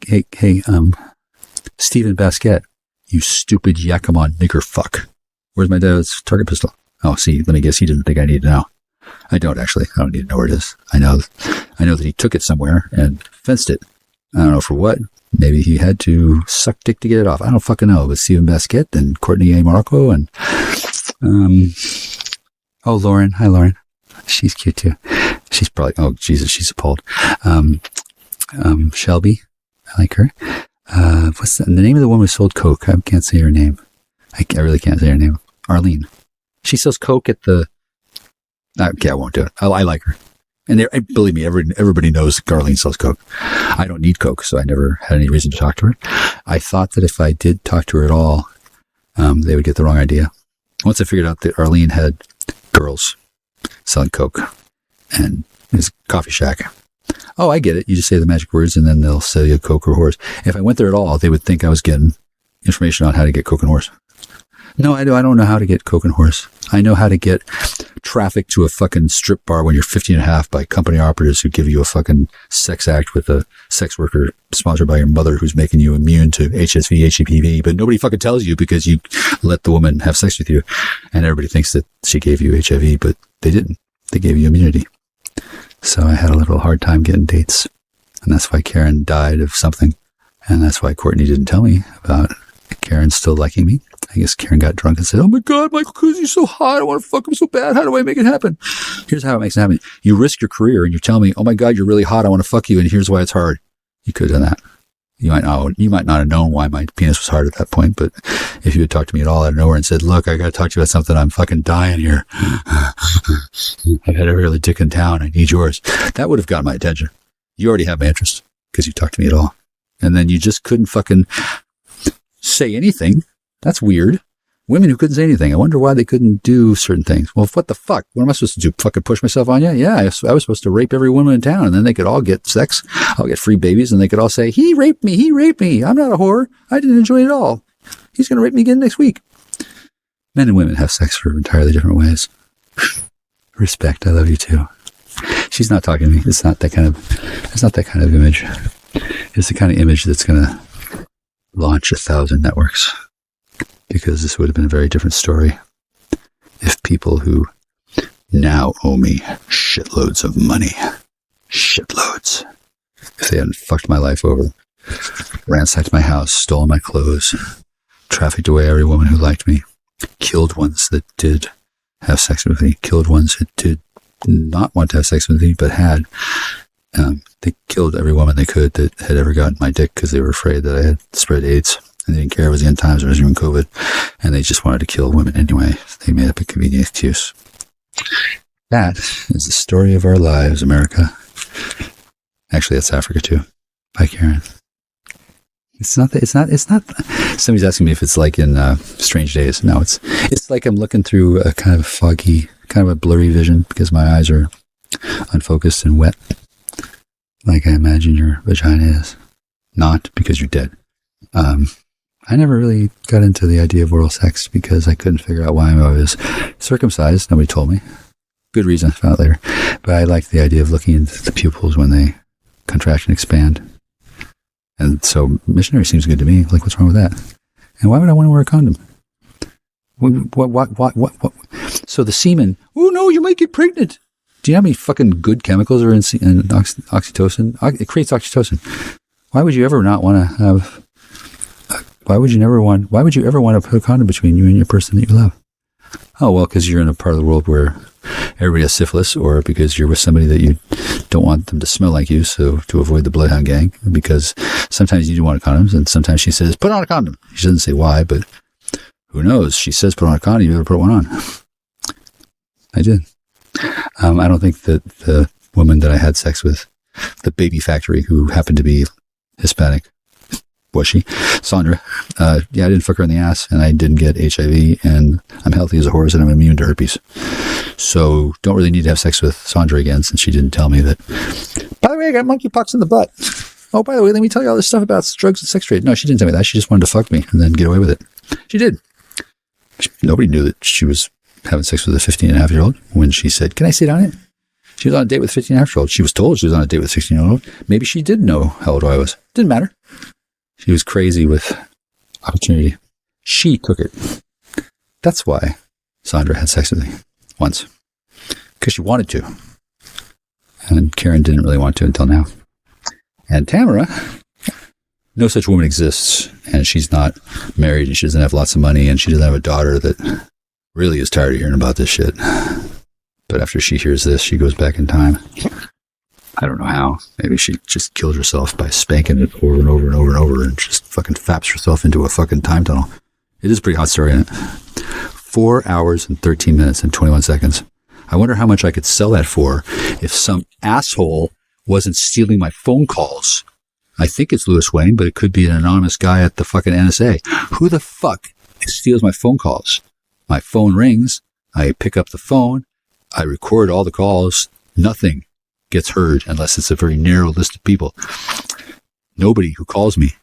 Stephen Baskett, you stupid Yakima nigger fuck. Where's my dad's target pistol? Oh, see, let me guess, he didn't think I needed to know. I don't actually. I don't need to know where it is. I know that he took it somewhere and fenced it. I don't know for what. Maybe he had to suck dick to get it off. I don't fucking know. But Stephen Baskett and Courtney A. Marco and, Lauren. Hi, Lauren. She's cute too. She's probably, oh, Jesus, she's appalled. Shelby. I like her. What's the name of the woman who sold Coke? I can't say her name. I really can't say her name. Arlene. She sells Coke at the, okay, I won't do it. I like her. And believe me, everybody knows Arlene sells Coke. I don't need Coke, so I never had any reason to talk to her. I thought that if I did talk to her at all, they would get the wrong idea. Once I figured out that Arlene had girls selling Coke and his coffee shack. Oh, I get it. You just say the magic words and then they'll sell you Coke or horse. If I went there at all, they would think I was getting information on how to get Coke and horse. No, I don't know how to get Coke and horse. I know how to get traffic to a fucking strip bar when you're 50 and a half by company operatives who give you a fucking sex act with a sex worker sponsored by your mother who's making you immune to HSV, HPV, but nobody fucking tells you because you let the woman have sex with you. And everybody thinks that she gave you HIV, but they didn't. They gave you immunity. So I had a little hard time getting dates. And that's why Karen died of something. And that's why Courtney didn't tell me about Karen still liking me. I guess Karen got drunk and said, oh my God, Michael Kuzi's so hot. I want to fuck him so bad. How do I make it happen? Here's how it makes it happen. You risk your career and you tell me, oh my God, you're really hot. I want to fuck you. And here's why it's hard. You could have done that. You might not have known why my penis was hard at that point, but if you had talked to me at all out of nowhere and said, look, I got to talk to you about something. I'm fucking dying here. I've had every other dick in town. I need yours. That would have gotten my attention. You already have my interest because you talked to me at all. And then you just couldn't fucking say anything. That's weird. Women who couldn't say anything. I wonder why they couldn't do certain things. Well, what the fuck? What am I supposed to do? Fucking push myself on you? Yeah, I was supposed to rape every woman in town, and then they could all get sex. I'll get free babies, and they could all say, he raped me. I'm not a whore. I didn't enjoy it at all. He's going to rape me again next week. Men and women have sex for entirely different ways. Respect, I love you too. She's not talking to me. It's not that kind of image. It's the kind of image that's going to launch 1,000 networks. Because this would have been a very different story if people who now owe me shitloads of money, shitloads, if they hadn't fucked my life over, ransacked my house, stolen my clothes, trafficked away every woman who liked me, killed ones that did have sex with me, killed ones who did not want to have sex with me but had. They killed every woman they could that had ever gotten my dick because they were afraid that I had spread AIDS. And they didn't care if it was the end times or it was even COVID. And they just wanted to kill women anyway. They made up a convenient excuse. That is the story of our lives, America. Actually, that's Africa too. Bye, Karen. It's not. Somebody's asking me if it's like in Strange Days. No, it's like I'm looking through a kind of foggy, kind of a blurry vision because my eyes are unfocused and wet. Like I imagine your vagina is. Not because you're dead. I never really got into the idea of oral sex because I couldn't figure out why I was circumcised. Nobody told me. Good reason, I found out later. But I liked the idea of looking into the pupils when they contract and expand. And so missionary seems good to me. Like, what's wrong with that? And why would I want to wear a condom? What? So the semen, oh no, you might get pregnant. Do you know how many fucking good chemicals are in oxytocin? It creates oxytocin. Why would you ever not want to have... Why would you ever want to put a condom between you and your person that you love? Oh, well, because you're in a part of the world where everybody has syphilis, or because you're with somebody that you don't want them to smell like you, so to avoid the bloodhound gang, because sometimes you do want condoms, and sometimes she says, put on a condom. She doesn't say why, but who knows? She says, put on a condom, you better put one on. I did. I don't think that the woman that I had sex with, the baby factory, who happened to be Hispanic, was she? Sandra. I didn't fuck her in the ass, and I didn't get HIV, and I'm healthy as a horse, and I'm immune to herpes. So don't really need to have sex with Sandra again, since she didn't tell me that. By the way, I got monkeypox in the butt. Oh, by the way, let me tell you all this stuff about drugs and sex trade. No, she didn't tell me that. She just wanted to fuck me and then get away with it. She did. Nobody knew that she was having sex with a 15-and-a-half-year-old when she said, can I sit on it? She was on a date with a 15-and-a-half-year-old. She was told she was on a date with a 16-year-old. Maybe she did know how old I was. Didn't matter. She was crazy with opportunity. She took it. That's why Sandra had sex with me once. Because she wanted to. And Karen didn't really want to until now. And Tamara, no such woman exists. And she's not married, and she doesn't have lots of money, and she doesn't have a daughter that really is tired of hearing about this shit. But after she hears this, she goes back in time. I don't know how. Maybe she just killed herself by spanking it over and over and over and over and just fucking faps herself into a fucking time tunnel. It is a pretty hot story, isn't it? 4 hours and 13 minutes and 21 seconds. I wonder how much I could sell that for if some asshole wasn't stealing my phone calls. I think it's Louis Wayne, but it could be an anonymous guy at the fucking NSA. Who the fuck steals my phone calls? My phone rings. I pick up the phone. I record all the calls. Nothing gets heard unless it's a very narrow list of people. Nobody who calls me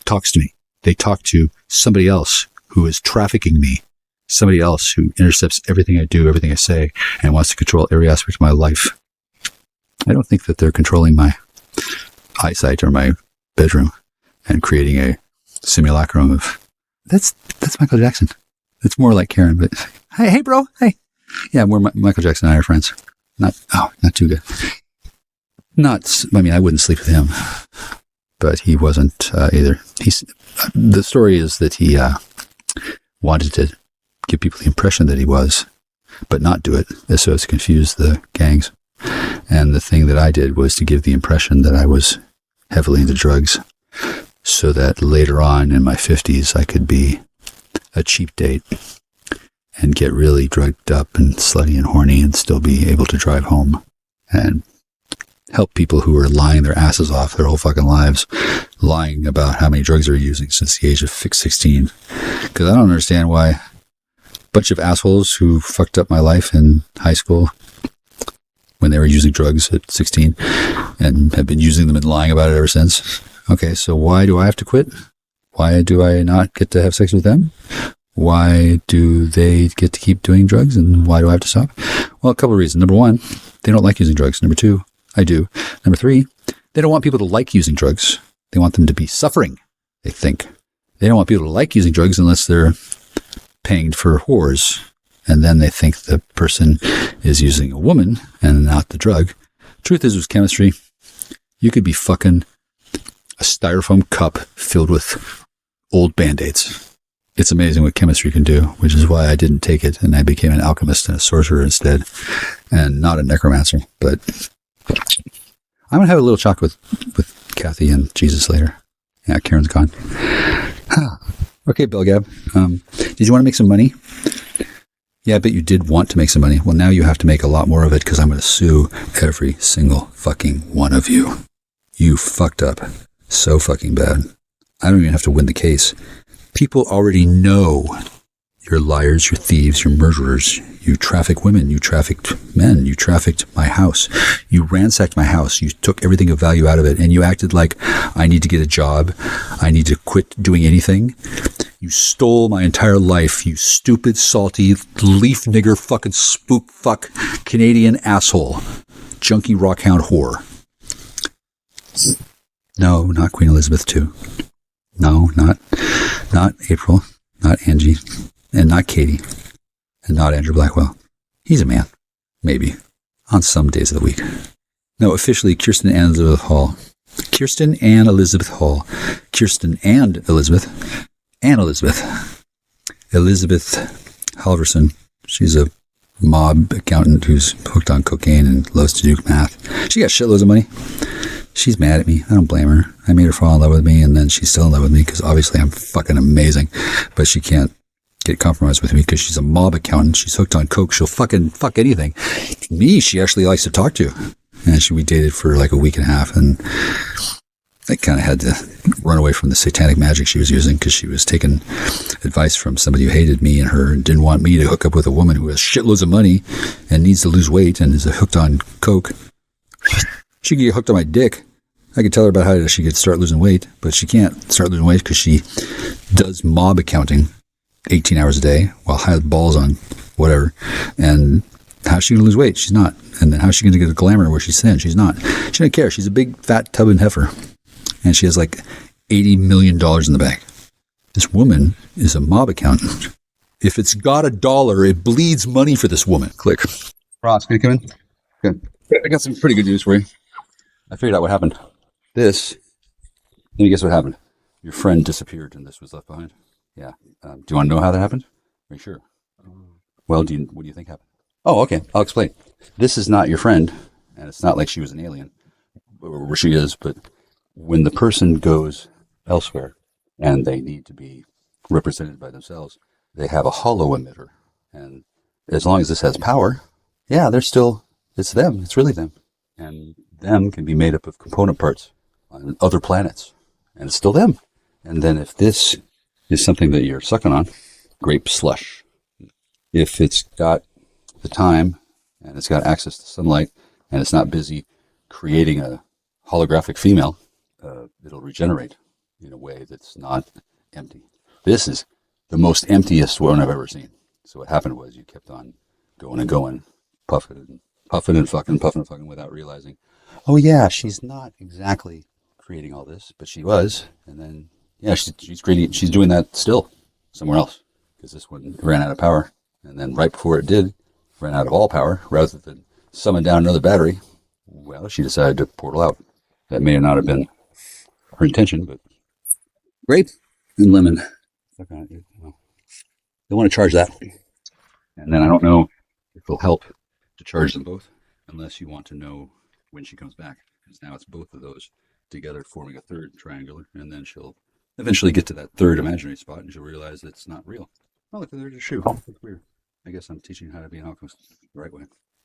talks to me. They talk to somebody else who is trafficking me. Somebody else who intercepts everything I do, everything I say, and wants to control every aspect of my life. I don't think that they're controlling my eyesight or my bedroom and creating a simulacrum of... That's Michael Jackson. It's more like Karen, but... Hey, bro. Hey. Yeah, Michael Jackson and I are friends. Not too good. I wouldn't sleep with him, but he wasn't either. The story is that he wanted to give people the impression that he was, but not do it, so as to confuse the gangs. And the thing that I did was to give the impression that I was heavily into drugs, so that later on in my 50s, I could be a cheap date and get really drugged up and slutty and horny and still be able to drive home and help people who are lying their asses off their whole fucking lives, lying about how many drugs they're using since the age of 16. Because I don't understand why a bunch of assholes who fucked up my life in high school when they were using drugs at 16 and have been using them and lying about it ever since. Okay, so why do I have to quit? Why do I not get to have sex with them? Why do they get to keep doing drugs, and why do I have to stop? Well, a couple of reasons. Number one, they don't like using drugs. Number two, I do. Number three, they don't want people to like using drugs. They want them to be suffering, they think. They don't want people to like using drugs unless they're paying for whores. And then they think the person is using a woman and not the drug. Truth is, with chemistry, you could be fucking a styrofoam cup filled with old Band-Aids. It's amazing what chemistry can do, which is why I didn't take it, and I became an alchemist and a sorcerer instead, and not a necromancer. But I'm going to have a little chat with Kathy and Jesus later. Yeah, Karen's gone. Okay, Belgab. Did you want to make some money? Yeah, I bet you did want to make some money. Well, now you have to make a lot more of it because I'm going to sue every single fucking one of you. You fucked up so fucking bad. I don't even have to win the case. People already know you're liars, you're thieves, you're murderers. You traffic women, you trafficked men, you trafficked my house. You ransacked my house. You took everything of value out of it, and you acted like I need to get a job. I need to quit doing anything. You stole my entire life, you stupid, salty, leaf nigger, fucking spook fuck, Canadian asshole. Junkie rockhound whore. No, not Queen Elizabeth II. No, not April, not Angie, and not Katie, and not Andrew Blackwell. He's a man. Maybe. On some days of the week. No, officially, Kirsten and Elizabeth Hall. Kirsten and Elizabeth Hall. Kirsten and Elizabeth. And Elizabeth. Elizabeth Halverson. She's a mob accountant who's hooked on cocaine and loves to do math. She got shitloads of money. She's mad at me. I don't blame her. I made her fall in love with me, and then she's still in love with me because obviously I'm fucking amazing. But she can't get compromised with me because she's a mob accountant. She's hooked on coke. She'll fucking fuck anything. Me, she actually likes to talk to. And we dated for like a week and a half, and I kind of had to run away from the satanic magic she was using because she was taking advice from somebody who hated me and her and didn't want me to hook up with a woman who has shitloads of money and needs to lose weight and is hooked on coke. She could get hooked on my dick. I could tell her about how she could start losing weight, but she can't start losing weight because she does mob accounting 18 hours a day while has balls on whatever. And how's she going to lose weight? She's not. And then how's she going to get a glamour where she's thin? She's not. She doesn't care. She's a big fat tub and heifer. And she has like $80 million in the bank. This woman is a mob accountant. If it's got $1, it bleeds money for this woman. Click. Ross, can you come in? Good. I got some pretty good news for you. I figured out what happened. Let me guess what happened. Your friend disappeared and this was left behind. Yeah. Do you want to know how that happened? Are you sure? Well, what do you think happened? Oh, okay. I'll explain. This is not your friend, and it's not like she was an alien, or she is, but when the person goes elsewhere and they need to be represented by themselves, they have a hollow emitter. And as long as this has power, yeah, it's them. It's really them. And them can be made up of component parts on other planets. And it's still them. And then if this is something that you're sucking on, grape slush. If it's got the time and it's got access to sunlight and it's not busy creating a holographic female, it'll regenerate in a way that's not empty. This is the most emptiest one I've ever seen. So what happened was you kept on going and going, puffing and fucking without realizing, oh yeah, she's not exactly creating all this, but she was. And then, yeah, she's doing that still somewhere else because this one ran out of power. And then right before it did, ran out of all power, rather than summon down another battery, well, she decided to portal out. That may not have been her intention, but grape and lemon. They want to charge that. And then I don't know if it'll help to charge them both, unless you want to know when she comes back. Because now it's both of those together forming a third triangular, and then she'll eventually get to that third imaginary spot, and she'll realize that it's not real. Oh, look, there's a shoe. That's weird. I guess I'm teaching you how to be an alchemist the right way.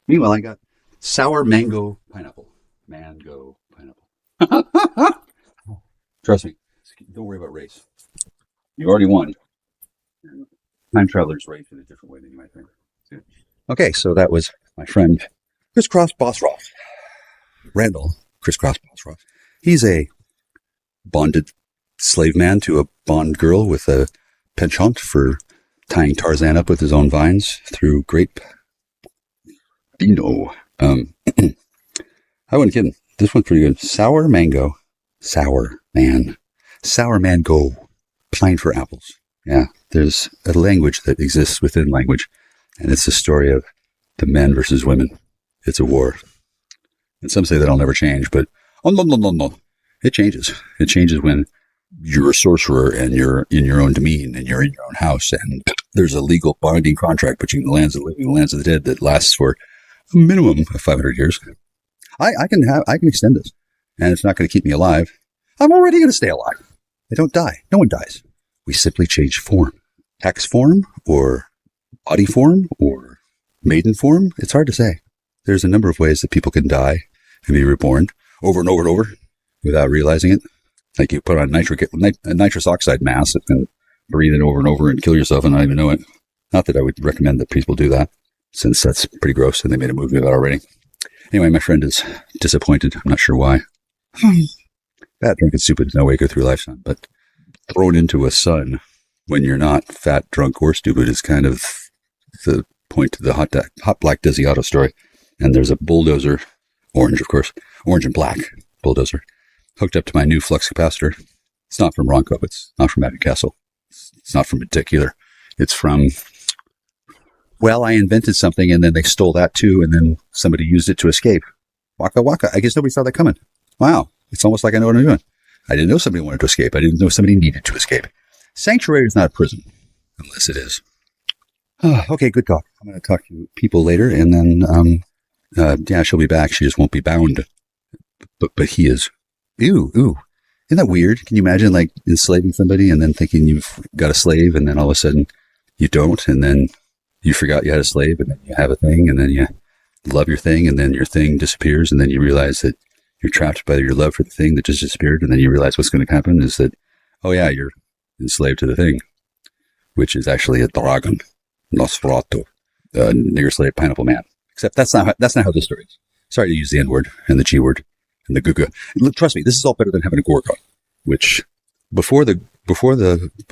Meanwhile, I got sour mango pineapple. Mango pineapple. Trust me, don't worry about race. You already won. Time travelers race in a different way than you might think. Okay, so that was my friend Crisscross Bossroff. Randall Crisscross Bossroff. He's a bonded slave man to a bond girl with a penchant for tying Tarzan up with his own vines through grape. I wasn't kidding. This one's pretty good. Sour mango. Sour mango. Pine for apples. Yeah, there's a language that exists within language, and it's the story of the men versus women. It's a war. And some say that'll never change, but no. It changes. It changes when you're a sorcerer and you're in your own domain and you're in your own house, and there's a legal binding contract between the lands of the living and the lands of the dead that lasts for a minimum of 500 years. I can extend this, and it's not going to keep me alive. I'm already going to stay alive. I don't die. No one dies. We simply change form. Hex form, or body form, or maiden form. It's hard to say. There's a number of ways that people can die and be reborn over and over and over without realizing it. Like you put on nitrous oxide mask and breathe it over and over and kill yourself and not even know it. Not that I would recommend that people do that, since that's pretty gross and they made a movie about it already. Anyway, my friend is disappointed. I'm not sure why. Fat, drunk, and stupid is no way to go through life, son. But thrown into a sun when you're not fat, drunk, or stupid is kind of the point to the hot black Desiato story. And there's a bulldozer, orange, of course, orange and black bulldozer, hooked up to my new flux capacitor. It's not from Ronco. It's not from Magic Castle. It's not from a dick either. It's from, well, I invented something and then they stole that too, and then somebody used it to escape. Waka waka. I guess nobody saw that coming. Wow. It's almost like I know what I'm doing. I didn't know somebody wanted to escape. I didn't know somebody needed to escape. Sanctuary is not a prison, unless it is. Okay, good talk. I'm going to talk to people later, and then, yeah, she'll be back. She just won't be bound. But he is. Ew. Isn't that weird? Can you imagine, like, enslaving somebody and then thinking you've got a slave, and then all of a sudden you don't, and then you forgot you had a slave, and then you have a thing, and then you love your thing, and then your thing disappears, and then you realize that you're trapped by your love for the thing that just disappeared, and then you realize what's going to happen is that, oh yeah, you're enslaved to the thing, which is actually a dragon, Nosferatu, nigger slave, pineapple man. Except that's not how this story is. Sorry to use the N word and the G word and the guga. Look, trust me, this is all better than having a Gorgon, which before the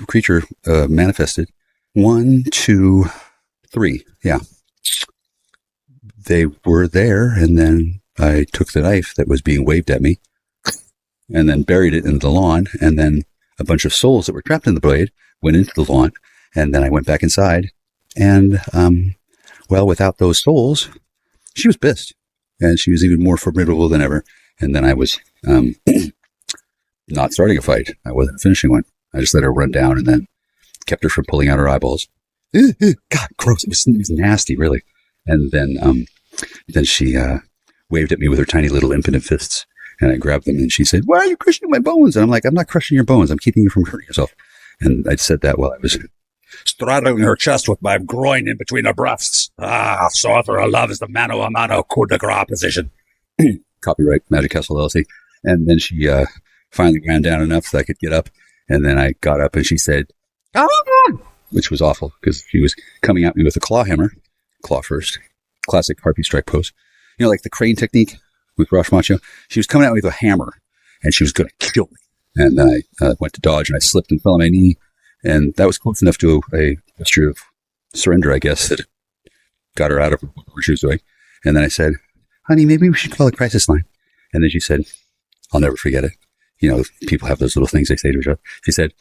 creature manifested, 1, 2, 3, yeah, they were there, and then I took the knife that was being waved at me and then buried it in the lawn, and then a bunch of souls that were trapped in the blade went into the lawn, and then I went back inside, and, well, without those souls, she was pissed, and she was even more formidable than ever, and then I was not starting a fight. I wasn't finishing one. I just let her run down and then kept her from pulling out her eyeballs. God, gross. It was nasty, really. And then she waved at me with her tiny little impotent fists, and I grabbed them, and she said, "Why are you crushing my bones?" And I'm like, "I'm not crushing your bones. I'm keeping you from hurting yourself." And I said that while I was straddling her chest with my groin in between her breasts. So author of love is the mano a mano coup de grace position. Copyright Magic Castle LLC. And then she finally ran down enough so I could get up, and then I got up and she said, "Ah!" which was awful because she was coming at me with a claw hammer. Claw first. Classic harpy strike pose. You know, like the crane technique with Rosh Macho. She was coming at me with a hammer, and she was going to kill me. And then I went to dodge, and I slipped and fell on my knee. And that was close enough to a gesture of surrender, I guess, that got her out of what she was doing. And then I said, "Honey, maybe we should call a crisis line." And then she said, I'll never forget it. You know, people have those little things they say to each other. She said,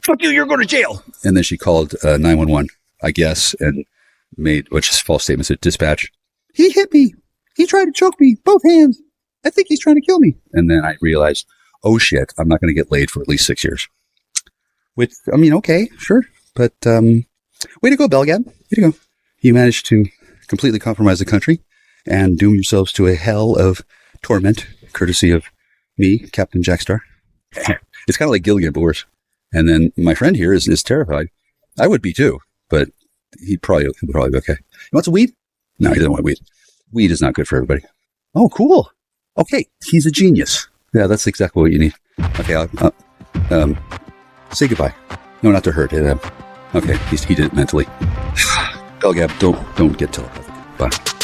"Fuck you, you're going to jail." And then she called 911, I guess, and made, which is false statements at dispatch. "He hit me. He tried to choke me, both hands. I think he's trying to kill me." And then I realized, oh shit, I'm not going to get laid for at least 6 years. Which, I mean, okay, sure. But way to go, Belgab. Way to go. You managed to completely compromise the country and doom yourselves to a hell of torment, courtesy of me, Captain Jackstar. It's kind of like Gilligan, but worse. And then my friend here is terrified. I would be too, but he'd probably be okay. You want some weed? No, he doesn't want weed. Weed is not good for everybody. Oh, cool. Okay, he's a genius. Yeah, that's exactly what you need. Okay, I'll say goodbye. No, not to hurt him. Okay, he did it mentally. Belgab, don't get telepathic. Bye.